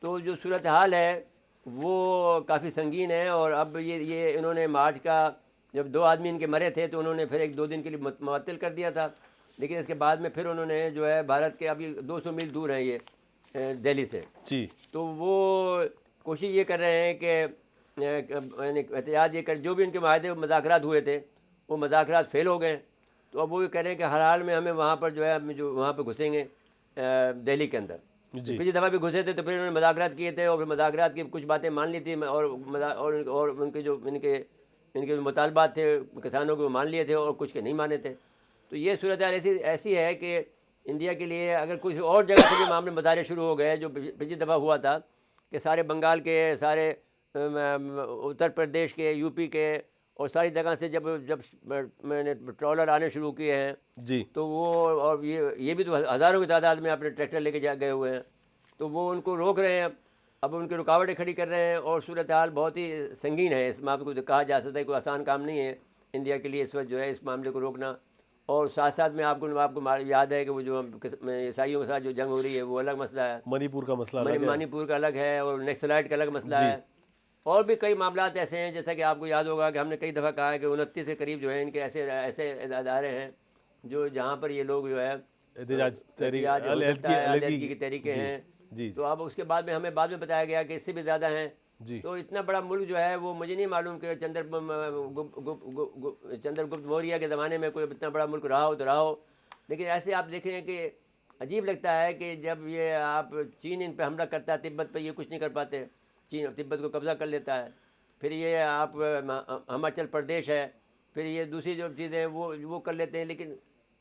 تو جو صورتحال ہے وہ کافی سنگین ہے. اور اب یہ انہوں نے مارچ کا جب 2 آدمی ان کے مرے تھے تو انہوں نے پھر 1-2 دن کے لیے معطل کر دیا تھا, لیکن اس کے بعد میں پھر انہوں نے جو ہے بھارت کے ابھی 200 میل دور ہیں یہ دہلی سے, تو وہ کوشش یہ کر رہے ہیں کہ یعنی احتجاج یہ کر جو بھی ان کے معاہدے مذاکرات ہوئے تھے وہ مذاکرات فیل ہو گئے. تو اب وہ یہ کہہ رہے ہیں کہ ہر حال میں ہمیں وہاں پر جو ہے ہم جو وہاں پہ گھسیں گے دہلی کے اندر. جی پچھلی دفعہ بھی گھسے تھے تو پھر انہوں نے مذاکرات کیے تھے اور پھر مذاکرات کی کچھ باتیں مان لی تھی اور ان کے جو ان کے مطالبات تھے کسانوں کے وہ مان لیے تھے اور کچھ کے نہیں مانے تھے. تو یہ صورتحال ایسی ہے کہ انڈیا کے لیے اگر کچھ اور جگہ سے بھی معاملے مظاہرے شروع ہو گئے جو پچھلی دفعہ ہوا تھا کہ سارے بنگال کے سارے اتر پردیش کے یو پی کے اور ساری جگہ سے جب میں نے ٹرالر آنے شروع کیے ہیں جی تو وہ اور یہ بھی تو ہزاروں کی تعداد میں اپنے ٹریکٹر لے کے گئے ہوئے ہیں تو وہ ان کو روک رہے ہیں. اب ان کی رکاوٹیں کھڑی کر رہے ہیں اور صورتحال بہت ہی سنگین ہے. اس معاملے کو کہا جا سکتا ہے کوئی آسان کام نہیں ہے انڈیا کے لیے اس وقت جو ہے اس معاملے کو روکنا. اور ساتھ ساتھ میں آپ کو یاد ہے کہ وہ جو عیسائیوں کے ساتھ جو جنگ ہو رہی ہے وہ الگ مسئلہ ہے. منی پور کا مسئلہ الگ ہے. منی پور کا الگ ہے اور نیکسلائٹ کا الگ مسئلہ ہے. اور بھی کئی معاملات ایسے ہیں جیسا کہ آپ کو یاد ہوگا کہ ہم نے کئی دفعہ کہا ہے کہ 29 کے قریب جو ہے ان کے ایسے ادارے ہیں جو جہاں پر یہ لوگ جو ہے احتجاج علیحدگی کی تحریکیں ہیں. جی تو اب اس کے بعد میں ہمیں بعد میں بتایا گیا کہ اس سے بھی زیادہ ہیں. جی تو اتنا بڑا ملک جو ہے وہ مجھے نہیں معلوم کہ چندر گپت موریہ کے زمانے میں کوئی اتنا بڑا ملک رہا ہو تو رہا ہو. لیکن ایسے آپ دیکھ رہے ہیں کہ عجیب لگتا ہے کہ جب یہ آپ چین ان پہ حملہ کرتا ہے تبت پہ یہ کچھ نہیں کر پاتے. چین تبت کو قبضہ کر لیتا ہے. پھر یہ آپ ہماچل پردیش ہے, پھر یہ دوسری جو چیزیں وہ کر لیتے ہیں. لیکن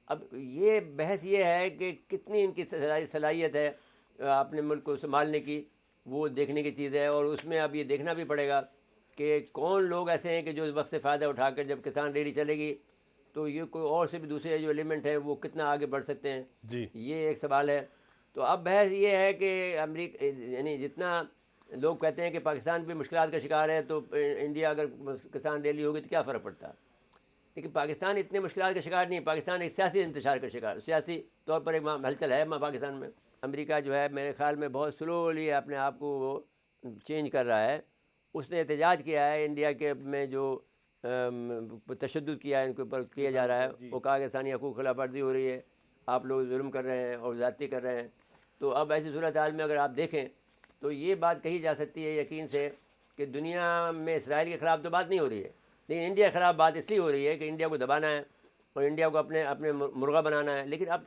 اب یہ بحث یہ ہے کہ کتنی ان کی صلاحیت ہے اپنے ملک کو سنبھالنے کی, وہ دیکھنے کی چیز ہے. اور اس میں اب یہ دیکھنا بھی پڑے گا کہ کون لوگ ایسے ہیں کہ جو اس وقت سے فائدہ اٹھا کر جب کسان ریلی چلے گی تو یہ کوئی اور سے بھی دوسرے جو ایلیمنٹ ہیں وہ کتنا آگے بڑھ سکتے ہیں. جی یہ ایک سوال ہے. تو اب بحث یہ ہے کہ امریکہ یعنی جتنا لوگ کہتے ہیں کہ پاکستان بھی مشکلات کا شکار ہے تو انڈیا اگر کسان ریلی ہوگی تو کیا فرق پڑتا ہے. لیکن پاکستان اتنے مشکلات کا شکار نہیں, پاکستان ایک سیاسی انتشار کا شکار, سیاسی طور پر ایک ہلچل ہے پاکستان میں. امریکہ جو ہے میرے خیال میں بہت سلولی اپنے آپ کو وہ چینج کر رہا ہے. اس نے احتجاج کیا ہے انڈیا کے میں جو تشدد کیا ہے ان کے اوپر کیا جا رہا ہے, وہ کہا کہ انسانی حقوق خلاف ورزی ہو رہی ہے, آپ لوگ ظلم کر رہے ہیں اور زیادتی کر رہے ہیں. تو اب ایسی صورتحال میں اگر آپ دیکھیں تو یہ بات کہی جا سکتی ہے یقین سے کہ دنیا میں اسرائیل کے خلاف تو بات نہیں ہو رہی ہے, لیکن انڈیا کے خلاف بات اس لیے ہو رہی ہے کہ انڈیا کو دبانا ہے اور انڈیا کو اپنے مرغا بنانا ہے. لیکن اب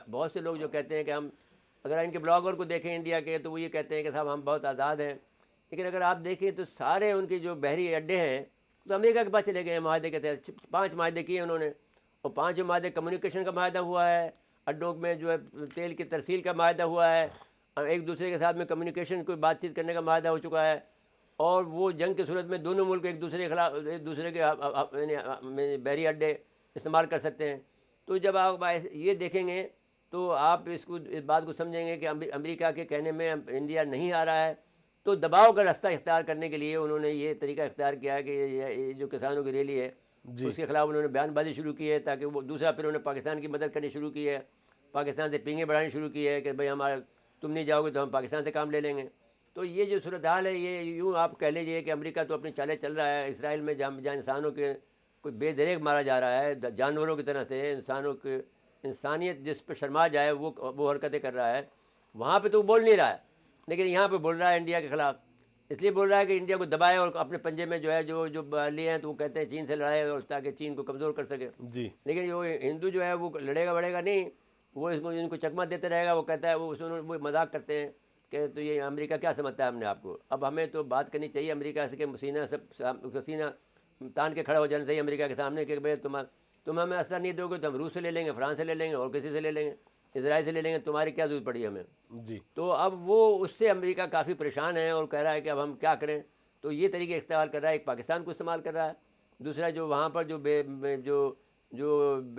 بہت سے لوگ جو کہتے ہیں کہ ہم اگر ان کے بلاگر کو دیکھیں انڈیا کے تو وہ یہ کہتے ہیں کہ صاحب ہم بہت آزاد ہیں. لیکن اگر آپ دیکھیں تو سارے ان کے جو بحری اڈے ہیں تو امریکہ کے پاس چلے گئے ہیں معاہدے کے تحت. 5 معاہدے کیے انہوں نے اور 5 معاہدے کمیونیکیشن کا معاہدہ ہوا ہے, اڈوں میں جو ہے تیل کی ترسیل کا معاہدہ ہوا ہے, ایک دوسرے کے ساتھ میں کمیونیکیشن کوئی بات چیت کرنے کا معاہدہ ہو چکا ہے. اور وہ جنگ کی صورت میں دونوں ملک ایک دوسرے کے خلاف ایک دوسرے کے بحری اڈے استعمال کر سکتے ہیں. تو جب آپ یہ دیکھیں گے تو آپ اس بات کو سمجھیں گے کہ امریکہ کے کہنے میں انڈیا نہیں آ رہا ہے. تو دباؤ کا راستہ اختیار کرنے کے لیے انہوں نے یہ طریقہ اختیار کیا ہے کہ یہ جو کسانوں کی ریلی ہے اس کے خلاف انہوں نے بیان بازی شروع کی ہے تاکہ وہ دوسرا پھر انہوں نے پاکستان کی مدد کرنی شروع کی ہے, پاکستان سے پینگیں بڑھانی شروع کی ہے کہ بھئی ہمارا تم نہیں جاؤ گے تو ہم پاکستان سے کام لے لیں گے. تو یہ جو صورتحال ہے یہ یوں آپ کہہ لیجیے کہ امریکہ تو اپنی چالیں چل رہا ہے. اسرائیل میں جہاں انسانوں کے کوئی بے دریغ مارا جا رہا ہے جانوروں کی طرح سے, انسانوں کے انسانیت جس پہ شرما جائے وہ حرکتیں کر رہا ہے, وہاں پہ تو وہ بول نہیں رہا ہے. لیکن یہاں پہ بول رہا ہے انڈیا کے خلاف, اس لیے بول رہا ہے کہ انڈیا کو دبائے اور اپنے پنجے میں جو ہے جو لیے ہیں تو وہ کہتے ہیں چین سے لڑائے اور تاکہ چین کو کمزور کر سکے. جی لیکن جو ہندو جو ہے وہ لڑے گا بڑھے گا نہیں, وہ اس کو ان کو چکمہ دیتے رہے گا. وہ کہتا ہے وہ مذاق کرتے ہیں کہ تو یہ امریکہ کیا سمجھتا ہے ہم نے آپ کو. اب ہمیں تو بات کرنی چاہیے امریکہ سے کہ سینہ تان کے کھڑا ہو جانا چاہیے امریکہ کے سامنے کہ بھائی تم ہمیں اثر نہیں دو گے تو ہم روس سے لے لیں گے, فرانس سے لے لیں گے اور کسی سے لے لیں گے, اسرائیل سے لے لیں گے, تمہاری کیا ضرورت پڑی ہمیں. جی تو اب وہ اس سے امریکہ کافی پریشان ہے اور کہہ رہا ہے کہ اب ہم کیا کریں. تو یہ طریقے استعمال کر رہا ہے, ایک پاکستان کو استعمال کر رہا ہے, دوسرا جو وہاں پر جو بے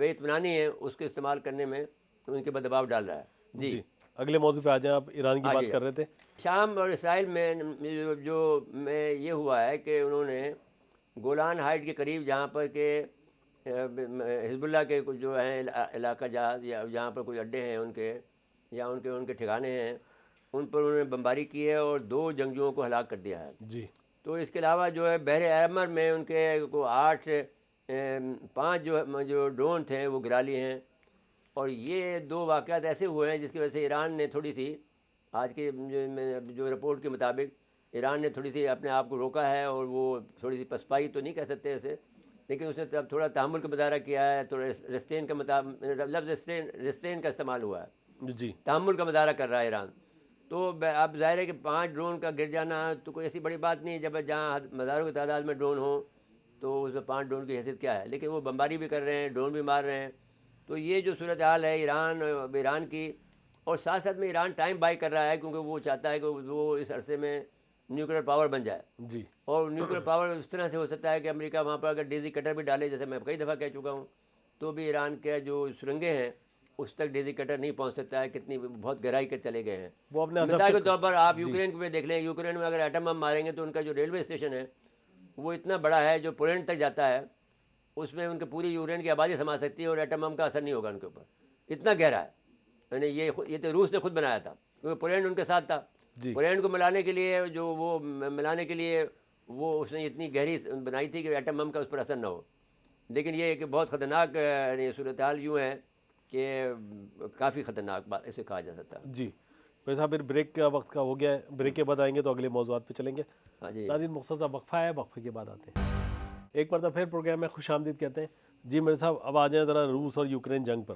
اطمینانی ہے اس کے استعمال کرنے میں ان کے بعد دباؤ ڈال رہا ہے. جی اگلے موضوع پہ آ جائیں, آپ ایران کی بات کر رہے تھے. شام اور اسرائیل میں یہ ہوا ہے کہ انہوں نے گولان ہائٹ کے قریب جہاں پر کہ حزب اللہ کے جو ہیں علاقہ جہاں پر کوئی اڈے ہیں ان کے یا ان کے ٹھکانے ہیں ان پر انہوں نے بمباری کی ہے اور 2 جنگجوؤں کو ہلاک کر دیا ہے. جی تو اس کے علاوہ جو ہے بحر احمر میں ان کے 5 جو ڈرون تھے وہ گرا لیے ہیں. اور یہ 2 واقعات ایسے ہوئے ہیں جس کی وجہ سے ایران نے تھوڑی سی آج کے جو رپورٹ کے مطابق ایران نے تھوڑی سی اپنے آپ کو روکا ہے، اور وہ تھوڑی سی پسپائی تو نہیں کہہ سکتے اسے، لیکن اس نے تھوڑا تحمل کا مظاہرہ کیا ہے، تھوڑا ریسٹین کا لفظ ریسٹین کا استعمال ہوا ہے، جی تحمل کا مظاہرہ کر رہا ہے ایران۔ تو اب ظاہر ہے کہ 5 ڈرون کا گر جانا تو کوئی ایسی بڑی بات نہیں، جب جہاں ہزاروں کی تعداد میں ڈرون ہوں تو اس میں 5 ڈرون کی حیثیت کیا ہے، لیکن وہ بمباری بھی کر رہے ہیں، ڈرون بھی مار رہے ہیں۔ تو یہ جو صورتحال ہے ایران کی، اور ساتھ ساتھ میں ایران ٹائم بائی کر رہا ہے، کیونکہ وہ چاہتا ہے کہ وہ اس عرصے میں نیوکلیر پاور بن جائے، جی اور نیوکلیر پاور اس طرح سے ہو سکتا ہے کہ امریکہ وہاں پر اگر ڈیزی کٹر بھی ڈالے، جیسے میں کئی دفعہ کہہ چکا ہوں، تو بھی ایران کے جو سرنگیں ہیں اس تک ڈیزی کٹر نہیں پہنچ سکتا ہے، کتنی بہت گہرائی کے چلے گئے ہیں۔ وہ اپنے مثال کے طور پر آپ جی یوکرین پہ دیکھ لیں، یوکرین میں اگر ایٹم بم ماریں گے تو ان کا جو ریلوے اسٹیشن ہے وہ اتنا بڑا ہے، جو پولینڈ تک جاتا ہے، اس میں ان کی پوری یوکرین کی آبادی سما سکتی ہے، اور ایٹم بم کا اثر نہیں ہوگا ان کے اوپر، اتنا گہرا ہے۔ یعنی یہ تو روس نے خود بنایا تھا، کیونکہ پولینڈ ان کے ساتھ تھا۔ جی پولینڈ کو ملانے کے لیے ملانے کے لیے وہ اس نے اتنی گہری بنائی تھی کہ ایٹم بم کا اس پر اثر نہ ہو۔ لیکن یہ کہ بہت خطرناک صورتحال یوں ہے کہ کافی خطرناک بات اسے کہا جا سکتا ہے۔ جی بھائی صاحب، پھر بریک کا وقت کا ہو گیا ہے، بریک کے بعد آئیں گے تو اگلے موضوعات پہ چلیں گے۔ ہاں جی، ناظرین، مختصر وقفہ ہے، وقفے کے بعد آتے ہیں۔ ایک مرتبہ پھر پروگرام میں خوش آمدید کہتے ہیں۔ جی میرے صاحب، اب آ جائیں ذرا روس اور یوکرین جنگ پر۔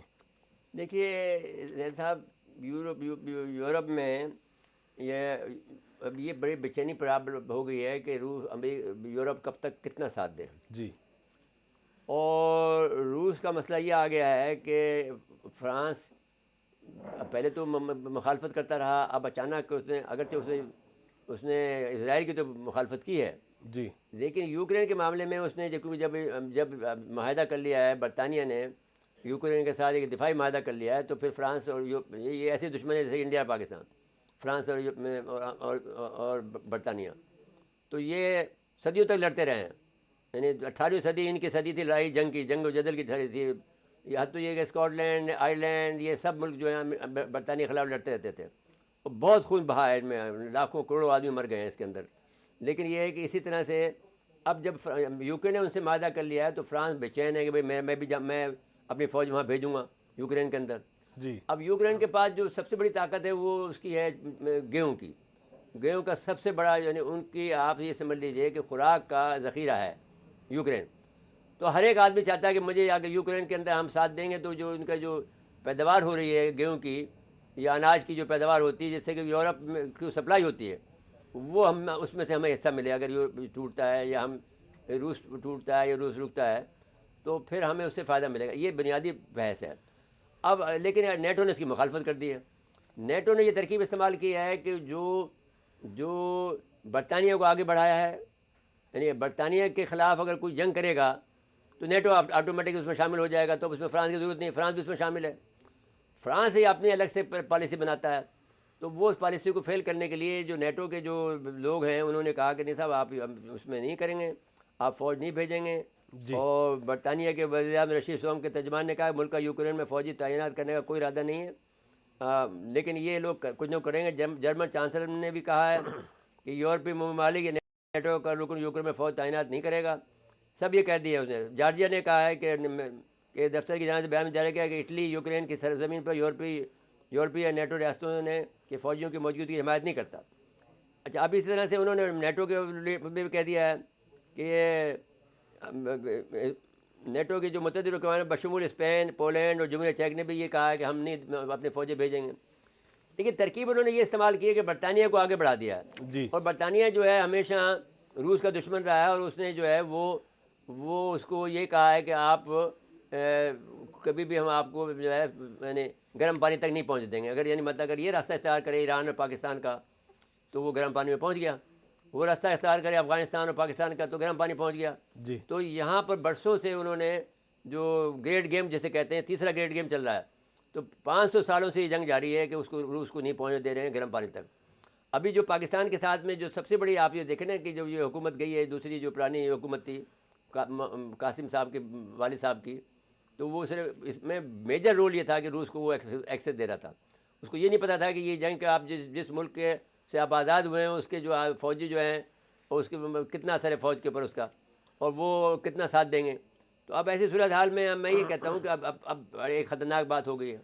دیکھیے زید صاحب، یورپ میں اب یہ بڑی بے چینی پرابلم ہو گئی ہے کہ یورپ کب تک کتنا ساتھ دے، جی اور روس کا مسئلہ یہ آ گیا ہے کہ فرانس پہلے تو مخالفت کرتا رہا، اب اچانک اگرچہ اس نے اسرائیل کی تو مخالفت کی ہے، جی لیکن یوکرین کے معاملے میں اس نے جب معاہدہ کر لیا ہے، برطانیہ نے یوکرین کے ساتھ ایک دفاعی معاہدہ کر لیا ہے، تو پھر فرانس اور یہ ایسے دشمن ہیں جیسے انڈیا پاکستان، فرانس اور برطانیہ، تو یہ صدیوں تک لڑتے رہے ہیں۔ یعنی 18ویں صدی ان کی صدی تھی لڑائی جنگ و جدل کی صدی تھی۔ یہاں تو یہ کہ اسکاٹ لینڈ، آئرلینڈ، یہ سب ملک جو ہیں برطانیہ کے خلاف لڑتے رہتے تھے، اور بہت خون بہا ہے ان میں، لاکھوں کروڑوں آدمی مر گئے ہیں اس کے اندر۔ لیکن یہ ہے کہ اسی طرح سے اب جب یوکرین نے ان سے معاہدہ کر لیا ہے تو فرانس بے چین ہے کہ بھئی میں اپنی فوج وہاں بھیجوں گا یوکرین کے اندر۔ جی اب یوکرین کے پاس جو سب سے بڑی طاقت ہے وہ اس کی ہے گیہوں کا سب سے بڑا، یعنی ان کی آپ یہ سمجھ لیجئے کہ خوراک کا ذخیرہ ہے یوکرین۔ تو ہر ایک آدمی چاہتا ہے کہ مجھے اگر یوکرین کے اندر ہم ساتھ دیں گے تو جو ان کا جو پیداوار ہو رہی ہے گیہوں کی یا اناج کی جو پیداوار ہوتی ہے، جس سے کہ یورپ میں کی سپلائی ہوتی ہے، وہ اس میں سے ہمیں حصہ ملے۔ اگر یورپ ٹوٹتا ہے یا روس ٹوٹتا ہے یا روس رکتا ہے تو پھر ہمیں اس سے فائدہ ملے گا۔ یہ بنیادی بحث ہے۔ اب لیکن نیٹو نے اس کی مخالفت کر دی ہے۔ نیٹو نے یہ ترکیب استعمال کی ہے کہ جو برطانیہ کو آگے بڑھایا ہے، یعنی برطانیہ کے خلاف اگر کوئی جنگ کرے گا تو نیٹو آٹومیٹک اس میں شامل ہو جائے گا، تو اس میں فرانس کی ضرورت نہیں، فرانس بھی اس میں شامل ہے۔ فرانس ہی اپنی الگ سے پالیسی بناتا ہے، تو وہ اس پالیسی کو فیل کرنے کے لیے جو نیٹو کے جو لوگ ہیں انہوں نے کہا کہ نہیں صاحب، آپ اس میں نہیں کریں گے، آپ فوج نہیں بھیجیں گے۔ جی اور برطانیہ کے وزیر اعظم رشید سوناک کے ترجمان نے کہا ملک کا یوکرین میں فوجی تعینات کرنے کا کوئی ارادہ نہیں ہے، لیکن یہ لوگ کچھ نہ کریں گے۔ جرمن چانسلر نے بھی کہا ہے کہ یورپی ممالک یہ نیٹو کا رکن یوکرین میں فوج تعینات نہیں کرے گا۔ سب یہ کہہ دیا اس نے۔ جارجیا نے کہا ہے کہ دفتر کی جانب سے بیان میں جاری کیا کہ اٹلی یوکرین کی سرزمین پر یورپی یا نیٹو ریاستوں نے کہ فوجیوں کی موجودگی کی حمایت نہیں کرتا۔ اچھا، اب اسی طرح سے انہوں نے نیٹو کے بھی کہہ دیا ہے کہ نیٹو کی جو متعدد رکن بشمول اسپین، پولینڈ اور جمہوریہ چیک نے بھی یہ کہا ہے کہ ہم نہیں اپنے فوجیں بھیجیں گے۔ لیکن ترکیب انہوں نے یہ استعمال کی ہے کہ برطانیہ کو آگے بڑھا دیا ہے، جی اور برطانیہ جو ہے ہمیشہ روس کا دشمن رہا ہے، اور اس نے جو ہے وہ اس کو یہ کہا ہے کہ آپ کبھی بھی ہم آپ کو جو ہے یعنی گرم پانی تک نہیں پہنچ دیں گے۔ اگر یہ راستہ اختیار کرے ایران اور پاکستان کا تو وہ گرم پانی میں پہنچ گیا، وہ راستہ اختیار کرے افغانستان اور پاکستان کا تو گرم پانی پہنچ گیا۔ جی تو یہاں پر برسوں سے انہوں نے جو گریٹ گیم جسے کہتے ہیں، تیسرا گریٹ گیم چل رہا ہے، تو 500 سالوں سے یہ جنگ جاری ہے کہ روس کو نہیں پہنچنے دے رہے ہیں گرم پانی تک۔ ابھی جو پاکستان کے ساتھ میں جو سب سے بڑی آپ یہ دیکھیں نا کہ جو یہ حکومت گئی ہے، دوسری جو پرانی حکومت تھی قاسم صاحب کے والد صاحب کی، تو وہ صرف اس میں میجر رول یہ تھا کہ روس کو وہ ایکسس دے رہا تھا۔ اس کو یہ نہیں پتا تھا کہ یہ جنگ کا آپ جس ملک سے آپ آزاد ہوئے ہیں اس کے جو فوجی جو ہیں اور اس کے کتنا اثر ہے فوج کے اوپر اس کا، اور وہ کتنا ساتھ دیں گے۔ تو اب ایسی صورتحال میں میں یہ کہتا ہوں کہ اب ایک خطرناک بات ہو گئی ہے۔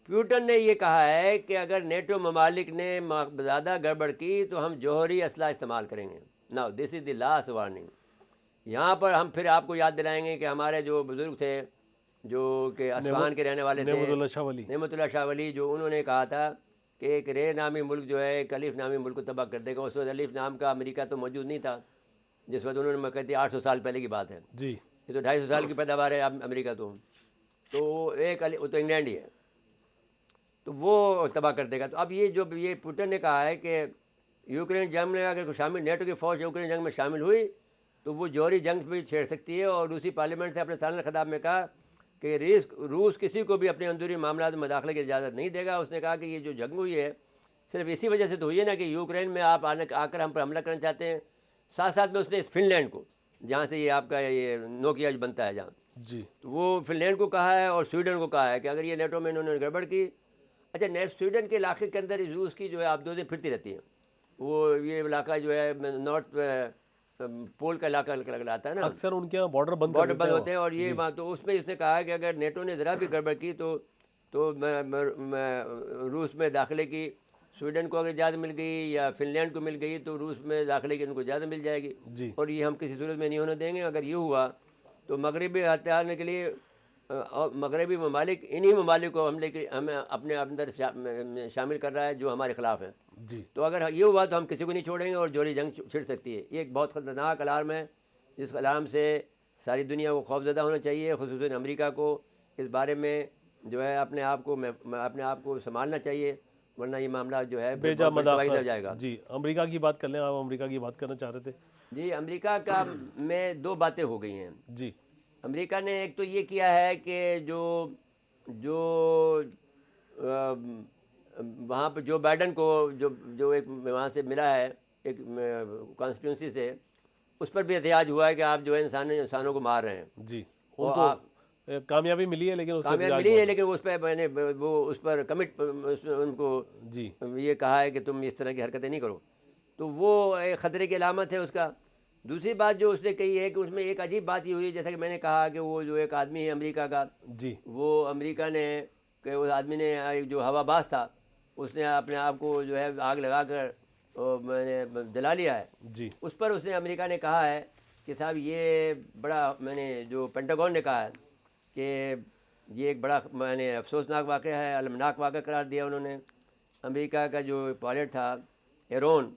پیوٹن نے یہ کہا ہے کہ اگر نیٹو ممالک نے زیادہ گڑبڑ کی تو ہم جوہری اسلحہ استعمال کریں گے. Now this is the last warning. یہاں پر ہم پھر آپ کو یاد دلائیں گے کہ ہمارے جو بزرگ تھے جو کہ اسفہان کے رہنے والے تھے, نعمت اللہ شاہ ولی, نعمت اللہ شاہ ولی, جو انہوں نے کہا تھا کہ ایک رے نامی ملک جو ہے ایک الف نامی ملک کو تباہ کر دے گا. اس وقت الف نام کا امریکہ تو موجود نہیں تھا, جس وقت انہوں نے کہتی 800 سال پہلے کی بات ہے. جی یہ تو 250 سال کی پیداوار ہے امریکہ. تو ایک وہ تو انگلینڈ ہی ہے, تو وہ تباہ کر دے گا. تو اب یہ پوٹن نے کہا ہے کہ یوکرین جنگ میں اگر شامل, نیٹو کی فوج یوکرین جنگ میں شامل ہوئی تو وہ جوہری جنگ بھی چھیڑ سکتی ہے. اور روسی پارلیمنٹ سے اپنے سالانہ خطاب میں کہا کہ روس کسی کو بھی اپنے اندرونی معاملات میں مداخلے کی اجازت نہیں دے گا. اس نے کہا کہ یہ جو جنگ ہوئی ہے صرف اسی وجہ سے تو ہوئی ہے نا کہ یوکرین میں آپ آ کر ہم پر حملہ کرنا چاہتے ہیں. ساتھ ساتھ میں اس نے فن لینڈ کو, جہاں سے یہ آپ کا یہ نوکیا بنتا ہے جہاں, جی تو وہ فن لینڈ کو کہا ہے اور سویڈن کو کہا ہے کہ اگر یہ نیٹو میں انہوں نے گڑبڑ کی. اچھا, سویڈن کے علاقے کے اندر روس کی جو ہے آپ 2 دن پھرتی رہتی ہیں. وہ یہ علاقہ جو ہے نارتھ پول کا علاقہ کہلاتا ہے نا, اکثر ان کے یہاں بارڈر بند ہوتے ہیں. اور یہ بات تو اس میں اس نے کہا کہ اگر نیٹو نے ذرا بھی گڑبڑ کی تو میں روس میں داخلے کی, سویڈن کو اگر اجازت مل گئی یا فن لینڈ کو مل گئی تو روس میں داخلے کی ان کو اجازت مل جائے گی. جی اور یہ ہم کسی صورت میں نہیں ہونے دیں گے. اگر یہ ہوا تو مغربی ہتھیارنے کے لیے مغربی ممالک انہی ممالک کو ہمیں اپنے اندر شامل کر رہا ہے جو ہمارے خلاف ہیں. جی تو اگر یہ ہوا تو ہم کسی کو نہیں چھوڑیں گے اور جوہری جنگ چھڑ سکتی ہے. یہ ایک بہت خطرناک الارم ہے, جس الارم سے ساری دنیا کو خوفزدہ ہونا چاہیے, خصوصاً امریکہ کو اس بارے میں جو ہے اپنے آپ کو سنبھالنا چاہیے, ورنہ یہ معاملہ جو ہے بے جا بہت تباہی ہو مداخلت. جائے گا. جی امریکہ کی بات کر لیں, آپ امریکہ کی بات کرنا چاہ رہے تھے. جی امریکہ کا میں 2 باتیں ہو گئی ہیں. جی امریکہ نے ایک تو یہ کیا ہے کہ جو وہاں پہ جو بائیڈن کو جو ایک وہاں سے ملا ہے ایک کانسٹیٹیونسی سے, اس پر بھی احتجاج ہوا ہے کہ آپ جو ہے انسانوں کو مار رہے ہیں. جی ان کو کامیابی ملی ہے, لیکن اس کامیابی ملی ہے, لیکن اس پہ میں نے اس پر ان کو جی یہ کہا ہے کہ تم اس طرح کی حرکتیں نہیں کرو. تو وہ ایک خطرے کی علامت ہے اس کا. دوسری بات جو اس نے کہی ہے کہ اس میں ایک عجیب بات یہ ہوئی ہے, جیسا کہ میں نے کہا کہ وہ جو ایک آدمی ہے امریکہ کا, جی وہ امریکہ نے کہ اس آدمی نے جو ہوا باز تھا اس نے اپنے آپ کو جو ہے آگ لگا کر میں نے جلا لیا ہے. جی اس پر اس نے امریکہ نے کہا ہے کہ صاحب یہ بڑا, میں نے جو پینٹاگون نے کہا ہے کہ یہ ایک بڑا میں نے افسوسناک واقعہ ہے, المناک واقعہ قرار دیا انہوں نے. امریکہ کا جو پائلٹ تھا ایرون,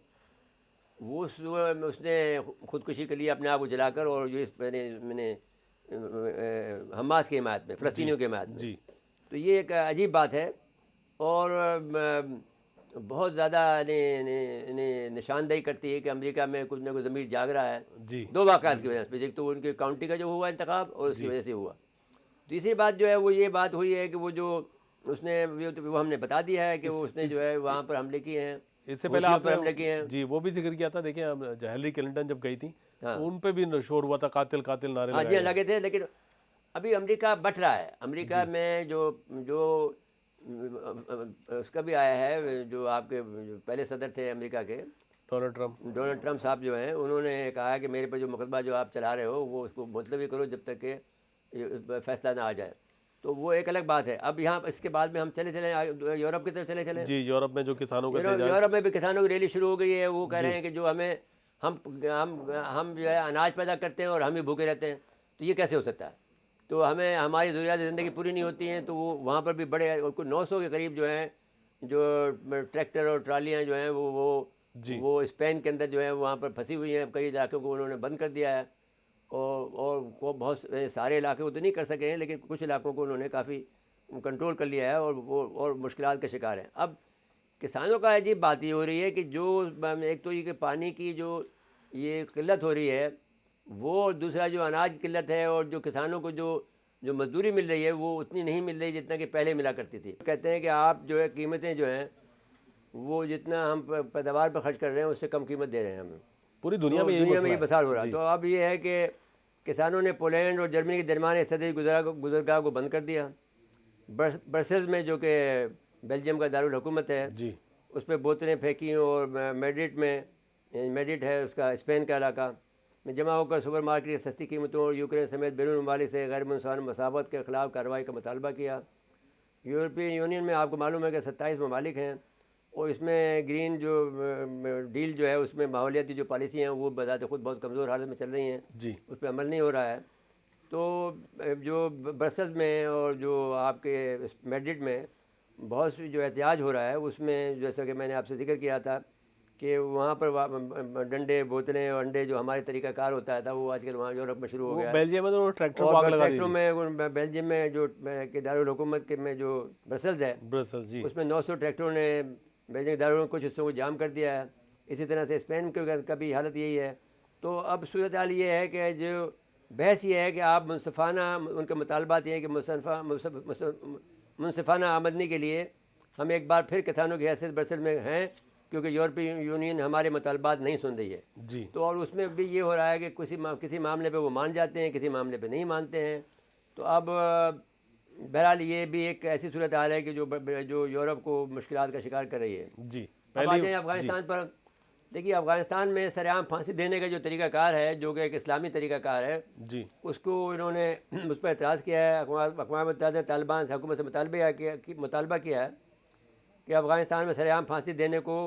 وہ اس نے خودکشی کے لیے اپنے آپ کو جلا کر, اور جو میں نے حماس کی حمایت میں, فلسطینیوں کی حمایت میں. جی تو یہ ایک عجیب بات ہے اور بہت زیادہ نشاندہی کرتی ہے کہ امریکہ میں کچھ نہ کچھ ضمیر جاگ رہا ہے. جی 2 واقعات کی وجہ سے, ایک تو ان کے کاؤنٹی کا جو ہوا انتخاب اور اس کی وجہ سے ہوا. تیسری بات جو ہے وہ یہ بات ہوئی ہے کہ وہ جو اس نے وہ ہم نے بتا دیا ہے کہ وہ اس نے جو ہے وہاں پر حملے کیے ہیں, اس سے پہلے آپ حملے کیے ہیں. جی وہ بھی ذکر کیا تھا, دیکھیں ہیلری کلنٹن جب گئی تھی ہاں. ان پہ بھی شور ہوا تھا, قاتل قاتل نعرے ہاں جی لگائے. لگے تھے, لیکن ابھی امریکہ بٹ رہا ہے. امریکہ میں جو اس کا بھی آیا ہے, جو آپ کے پہلے صدر تھے امریکہ کے ڈونلڈ ٹرمپ صاحب جو ہیں, انہوں نے کہا کہ میرے پہ جو مقدمہ جو آپ چلا رہے ہو وہ اس کو ملتوی کرو جب تک کہ فیصلہ نہ آ جائے. تو وہ ایک الگ بات ہے. اب یہاں اس کے بعد میں ہم چلے یورپ کی طرف چلے. جی یورپ میں جو کسانوں کا یورپ میں بھی کسانوں کی ریلی شروع ہو گئی ہے. وہ کہہ رہے ہیں کہ جو ہم جو ہے اناج پیدا کرتے ہیں اور ہم ہی بھوکے رہتے ہیں, تو یہ کیسے ہو سکتا ہے. تو ہمیں ہماری ضروریات زندگی پوری نہیں ہوتی ہیں. تو وہ وہاں پر بھی بڑے 900 کے قریب جو ہیں جو ٹریکٹر اور ٹرالیاں جو ہیں وہ اسپین کے اندر جو ہے وہاں پر پھنسی ہوئی ہیں. کئی علاقوں کو انہوں نے بند کر دیا ہے, اور بہت سارے علاقے کو تو نہیں کر سکے ہیں, لیکن کچھ علاقوں کو انہوں نے کافی کنٹرول کر لیا ہے اور مشکلات کا شکار ہیں. اب کسانوں کا عجیب بات یہ ہو رہی ہے کہ جو ایک تو یہ کہ پانی کی جو یہ قلت ہو رہی ہے وہ, اور دوسرا جو اناج کی قلت ہے, اور جو کسانوں کو جو مزدوری مل رہی ہے وہ اتنی نہیں مل رہی جتنا کہ پہلے ملا کرتی تھی. کہتے ہیں کہ آپ جو ہے قیمتیں جو ہیں وہ جتنا ہم پیداوار پر خرچ کر رہے ہیں اس سے کم قیمت دے رہے ہیں ہمیں. پوری دنیا میں یہ بسال ہو رہا ہے. تو اب یہ ہے کہ کسانوں نے پولینڈ اور جرمنی کے درمیان صدری گزرگاہ کو بند کر دیا. برسلز میں جو کہ بیلجیم کا دارالحکومت ہے, اس پہ بوتلیں پھینکی, اور میڈرڈ ہے اس کا اسپین کا علاقہ میں جمع ہو کر سپر مارکیٹ کی سستی قیمتوں اور یوکرین سمیت بیرون ممالک سے غیر منصفانہ مساوات کے خلاف کارروائی کا مطالبہ کیا. یورپین یونین میں آپ کو معلوم ہے کہ 27 ممالک ہیں، اور اس میں گرین جو ڈیل جو ہے اس میں ماحولیاتی جو پالیسی ہیں وہ بذات خود بہت کمزور حالت میں چل رہی ہیں، جی اس پہ عمل نہیں ہو رہا ہے۔ تو جو برسلز میں اور جو آپ کے میڈرڈ میں بہت سی جو احتجاج ہو رہا ہے، اس میں جیسا کہ میں نے آپ سے ذکر کیا تھا کہ وہاں پر ڈنڈے بوتلیں اور انڈے جو ہمارے طریقہ کار ہوتا تھا وہ آج کل وہاں یورپ میں شروع ہو وہ گیا ہے۔ بیلجیم میں تو ٹریکٹر کو آگ اور لگا دی ٹریکٹروں میں بیلجیم میں جو کہ دارالحکومت کے میں جو برسلز ہے برسل جی اس میں 900 ٹریکٹروں نے بیلجیم کے دارالحکومت کچھ حصوں کو جام کر دیا ہے۔ اسی طرح سے اسپین کا بھی حالت یہی ہے۔ تو اب صورتحال یہ ہے کہ جو بحث یہ ہے کہ آپ منصفانہ ان کے مطالبات یہ ہے کہ منصفانہ آمدنی کے لیے ہم ایک بار پھر کسانوں کی حیثیت برسل میں ہیں، کیونکہ یورپی یونین ہمارے مطالبات نہیں سن رہی ہے۔ جی تو اور اس میں بھی یہ ہو رہا ہے کہ کسی معاملے پہ وہ مان جاتے ہیں، کسی معاملے پہ نہیں مانتے ہیں۔ تو اب بہرحال یہ بھی ایک ایسی صورتحال ہے کہ جو یورپ کو مشکلات کا شکار کر رہی ہے۔ جی اب آ جائیں افغانستان پر۔ دیکھیے افغانستان میں سرعام پھانسی دینے کا جو طریقہ کار ہے، جو کہ ایک اسلامی طریقہ کار ہے، جی اس کو انہوں نے اس پر اعتراض کیا ہے۔ اقوام متحدہ طالبان حکومت سے مطالبہ کیا ہے کہ افغانستان میں سرعام پھانسی دینے کو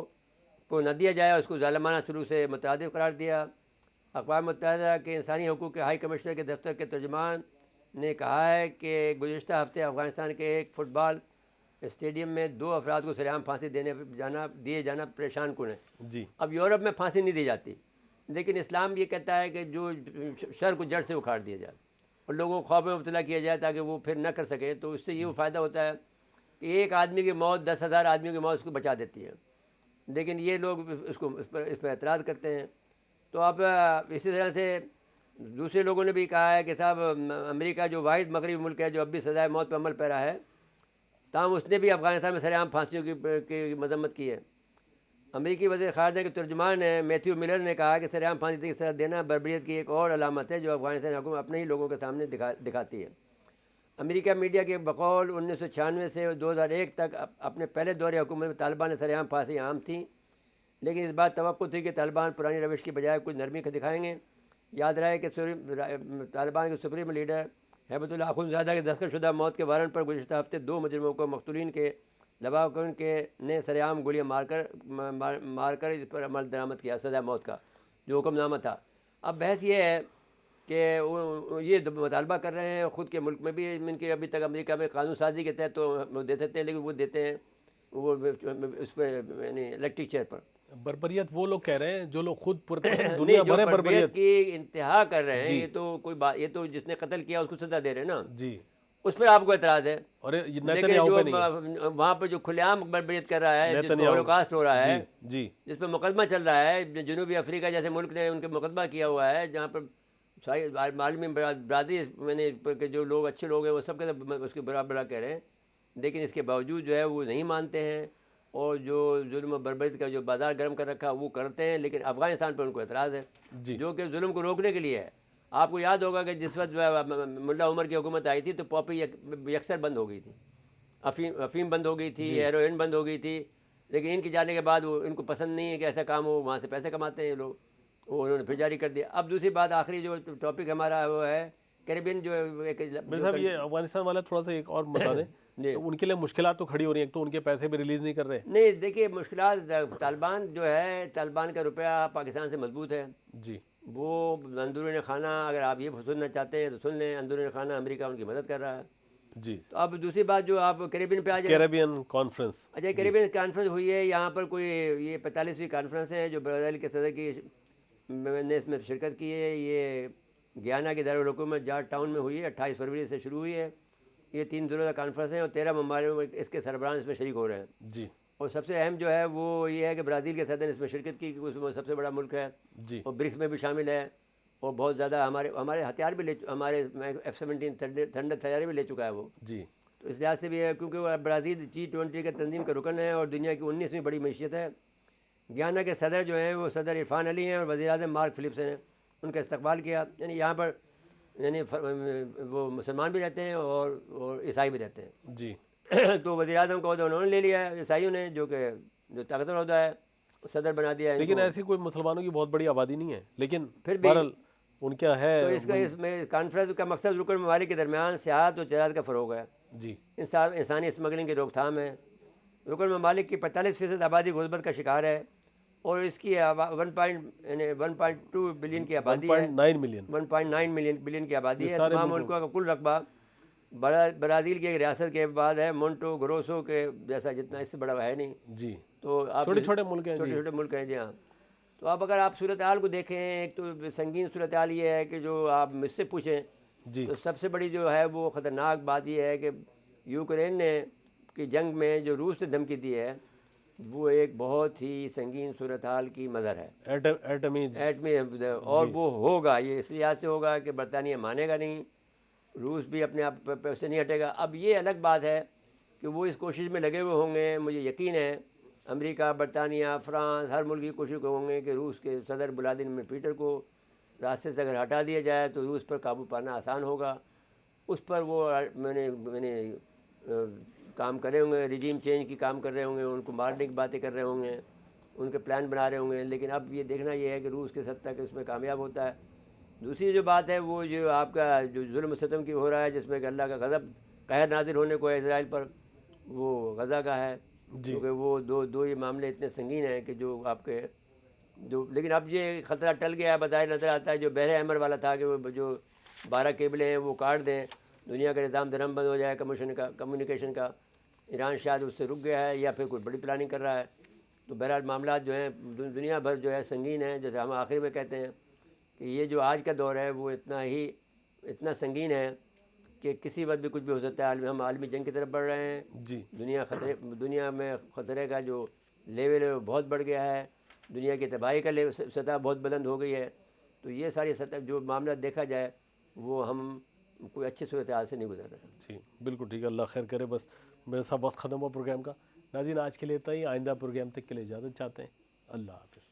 نہ دیا جائے، اس کو ظالمانہ سلوک سے مترادف قرار دیا۔ اقوام متحدہ کے انسانی حقوق کے ہائی کمشنر کے دفتر کے ترجمان نے کہا ہے کہ گزشتہ ہفتے افغانستان کے ایک فٹ بال اسٹیڈیم میں 2 افراد کو سرعام پھانسی دیے جانا پریشان کن ہے۔ جی اب یورپ میں پھانسی نہیں دی جاتی، لیکن اسلام یہ کہتا ہے کہ جو شر کو جڑ سے اکھاڑ دیا جائے اور لوگوں کو خوف میں مبتلا کیا جائے تاکہ وہ پھر نہ کر سکے۔ تو اس سے یہ فائدہ ہوتا ہے کہ ایک آدمی کی موت 10,000 آدمیوں کی موت اس کو بچا دیتی ہے، لیکن یہ لوگ اس پر اعتراض کرتے ہیں۔ تو اب اسی طرح سے دوسرے لوگوں نے بھی کہا ہے کہ صاحب امریکہ جو واحد مغربی ملک ہے جو اب بھی سزائے موت پر عمل پیرا ہے، تاہم اس نے بھی افغانستان میں سرعام پھانسیوں کی مذمت کی ہے۔ امریکی وزیر خارجہ کے ترجمان میتھیو ملر نے کہا کہ سرعام پھانسی کی سزا دینا بربریت کی ایک اور علامت ہے جو افغانستان حکومت اپنے ہی لوگوں کے سامنے دکھاتی ہے۔ امریکہ میڈیا کے بقول 1996 سے 2001 تک اپنے پہلے دور حکومت میں طالبان نے سرعام پھانسی عام تھیں، لیکن اس بات توقع تھی کہ طالبان پرانی روش کی بجائے کچھ نرمی کا دکھائیں گے۔ یاد رہے کہ طالبان کے سپریم لیڈر ہیبت اللہ اخونزادہ کے دستخط شدہ موت کے وارنٹ پر گزشتہ ہفتے 2 مجرموں کو مقتولین کے دباؤ نے سرعام گولیاں مار کر اس پر عمل درآمد کیا، سزا موت کا جو حکم نامہ تھا۔ اب بحث یہ ہے کہ یہ مطالبہ کر رہے ہیں خود کے ملک میں بھی، ان کے ابھی تک امریکہ میں قانون سازی کے تحت تو وہ دے سکتے ہیں، لیکن وہ دیتے ہیں وہ اس پہ یعنی الیکٹرک چیئر پر۔ بربریت وہ لوگ کہہ رہے ہیں جو لوگ خود نہیں، دنیا جو بھر بربریت کی انتہا کر رہے ہیں، یہ تو کوئی بات، یہ تو جس نے قتل کیا اس کو سزا دے رہے ہیں نا، جی اس پر آپ کو اعتراض ہے۔ اور لیکن جو وہاں پہ جو کھلے عام بربریت کر رہا ہے، جس پہ ہولوکاسٹ ہو رہا ہے، جی جس پہ مقدمہ چل رہا ہے، جنوبی افریقہ جیسے ملک نے ان کے مقدمہ کیا ہوا ہے، جہاں پر عالمی برادری کہ جو لوگ اچھے لوگ ہیں وہ سب کے اس کے برابر کہہ رہے ہیں، لیکن اس کے باوجود جو ہے وہ نہیں مانتے ہیں، اور جو ظلم و بربریت کا جو بازار گرم کر رکھا وہ کرتے ہیں، لیکن افغانستان پر ان کو اعتراض ہے جو کہ ظلم کو روکنے کے لیے ہے۔ آپ کو یاد ہوگا کہ جس وقت ملا عمر کی حکومت آئی تھی تو پاپی یکسر بند ہو گئی تھی، افیم بند ہو گئی تھی، ہیروئن بند ہو گئی تھی، لیکن ان کے جانے کے بعد وہ ان کو پسند نہیں ہے کہ ایسا کام ہو، وہاں سے پیسے کماتے ہیں یہ لوگ، وہ انہوں نے پھر جاری کر دیا۔ اب دوسری بات، آخری جو ٹاپک ہمارا وہ ہے کیریبین، جو ایک صاحب یہ افغانستان والا تھوڑا سا ایک اور بتا دیں، ان کے لیے مشکلات تو کھڑی ہو رہی ہیں، ایک تو ان کے پیسے بھی ریلیز نہیں کر رہے۔ نہیں دیکھیے مشکلات، طالبان جو ہے، طالبان کا روپیہ پاکستان سے مضبوط ہے، جی وہ اندرون خانہ، اگر آپ یہ سننا چاہتے ہیں تو سن لیں، اندرون خانہ امریکہ ان کی مدد کر رہا ہے۔ جی تو اب دوسری بات جو آپ کیریبین پہ آ جائیں، کیریبین کانفرنس، اچھا کیریبین کانفرنس ہوئی ہے، یہاں پر کوئی یہ 45ویں کانفرنس ہے جو برازیل کے صدر کی نے اس میں شرکت کی ہے۔ یہ گیانا کے دارالحکومت جارج ٹاؤن میں ہوئی ہے، 28 فروری سے شروع ہوئی ہے۔ یہ 3 روزہ کانفرنس ہے اور 13 ممالک میں اس کے سربراہ اس میں شریک ہو رہے ہیں۔ جی اور سب سے اہم جو ہے وہ یہ ہے کہ برازیل کے صدر نے اس میں شرکت کی، کیونکہ اس میں سب سے بڑا ملک ہے، جی اور برکس میں بھی شامل ہے، اور بہت زیادہ ہمارے ہتھیار بھی ہمارے F-17 تھنڈر طیارے بھی لے چکا ہے وہ۔ جی تو اس لحاظ سے بھی ہے کیونکہ وہ برازیل G20 کے تنظیم کا رکن ہے اور دنیا کی 19ویں بڑی معیشت ہے۔ گیانا کے صدر جو ہیں وہ صدر عرفان علی ہیں اور وزیر اعظم مارک فلپس نے ان کا استقبال کیا۔ یعنی یہاں پر یعنی وہ مسلمان بھی رہتے ہیں اور عیسائی بھی رہتے ہیں۔ جی تو وزیر اعظم کا عہدہ انہوں نے لے لیا ہے، عیسائیوں نے، جو طاقتور عہدہ ہے، صدر بنا دیا ہے۔ لیکن ایسی کوئی مسلمانوں کی بہت بڑی آبادی نہیں ہے، لیکن پھر بھی بہرحال ان کا ہے تو اس میں کانفرنس کا مقصد رکن ممالک کے درمیان سیاحت اور تجارت کا فروغ ہے، جی انسانی اسمگلنگ کی روک تھام ہے۔ رکن ممالک کی 45% آبادی غربت کا شکار ہے، اور اس کی 1.2 بلین کی آبادی ہے، 1.9 ملین 1.9 بلین کی آبادی یہ ہے۔ سارے تمام ملکوں ملکوں کا کل رقبہ برازیل کی ایک ریاست کے بعد ہے، مونٹو گروسو کے جیسا، جتنا اس سے بڑا ہے نہیں۔ جی تو آپ چھوٹے چھوٹے ملک ہیں چھوٹے جی چھوٹے ملک ہیں، جی ہاں۔ تو اب اگر آپ صورتحال کو دیکھیں، ایک تو سنگین صورتحال یہ ہے کہ جو آپ مجھ سے پوچھیں جی تو سب سے بڑی جو ہے وہ خطرناک بات یہ ہے کہ یوکرین نے کی جنگ میں جو روس نے دھمکی دی ہے، وہ ایک بہت ہی سنگین صورتحال کی مظہر ہے، ایٹمی ایٹمی، اور وہ ہوگا، یہ اس لحاظ سے ہوگا کہ برطانیہ مانے گا نہیں، روس بھی اپنے آپ پہ سے نہیں ہٹے گا۔ اب یہ الگ بات ہے کہ وہ اس کوشش میں لگے ہوئے ہوں گے، مجھے یقین ہے امریکہ، برطانیہ، فرانس، ہر ملک کی کوشش ہوں گے کہ روس کے صدر ولادیمیر پیٹر کو راستے سے اگر ہٹا دیا جائے تو روس پر قابو پانا آسان ہوگا۔ اس پر وہ میں نے کام کرے ہوں گے، ریجیم چینج کی کام کر رہے ہوں گے، ان کو مارنے کی باتیں کر رہے ہوں گے، ان کے پلان بنا رہے ہوں گے، لیکن اب یہ دیکھنا یہ ہے کہ روس کس حد تک اس میں کامیاب ہوتا ہے۔ دوسری جو بات ہے وہ جو آپ کا جو ظلم و ستم کی ہو رہا ہے، جس میں کہ اللہ کا غضب قہر نازل ہونے کو ہے اسرائیل پر، وہ غزہ کا ہے، جی کیونکہ وہ دو یہ معاملے اتنے سنگین ہیں کہ جو آپ کے جو، لیکن اب یہ خطرہ ٹل گیا ہے، بظاہر نظر آتا ہے۔ جو بحر احمر والا تھا کہ وہ جو 12 کیبلیں ہیں وہ کاٹ دیں، دنیا کا نظام درہم بند ہو جائے کمیونیکیشن کا، ایران شاید اس سے رک گیا ہے یا پھر کوئی بڑی پلاننگ کر رہا ہے۔ تو بہرحال معاملات جو ہیں دنیا بھر جو ہے سنگین ہیں، جیسے ہم آخر میں کہتے ہیں کہ یہ جو آج کا دور ہے وہ اتنا سنگین ہے کہ کسی وقت بھی کچھ بھی ہو سکتا ہے۔ ہم عالمی جنگ کی طرف بڑھ رہے ہیں، جی دنیا میں خطرے کا جو لیول ہے وہ بہت بڑھ گیا ہے، دنیا کی تباہی کا سطح بہت بلند ہو گئی ہے۔ تو یہ ساری سطح جو معاملہ دیکھا جائے وہ ہم کوئی اچھی صورتحال سے نہیں گزر رہے ہیں۔ جی بالکل ٹھیک ہے، اللہ خیر کرے۔ بس میرے ساتھ وقت ختم ہوا پروگرام کا۔ ناظرین آج کے لیے اتنا ہی، آئندہ پروگرام تک کے لیے اجازت چاہتے ہیں۔ اللہ حافظ۔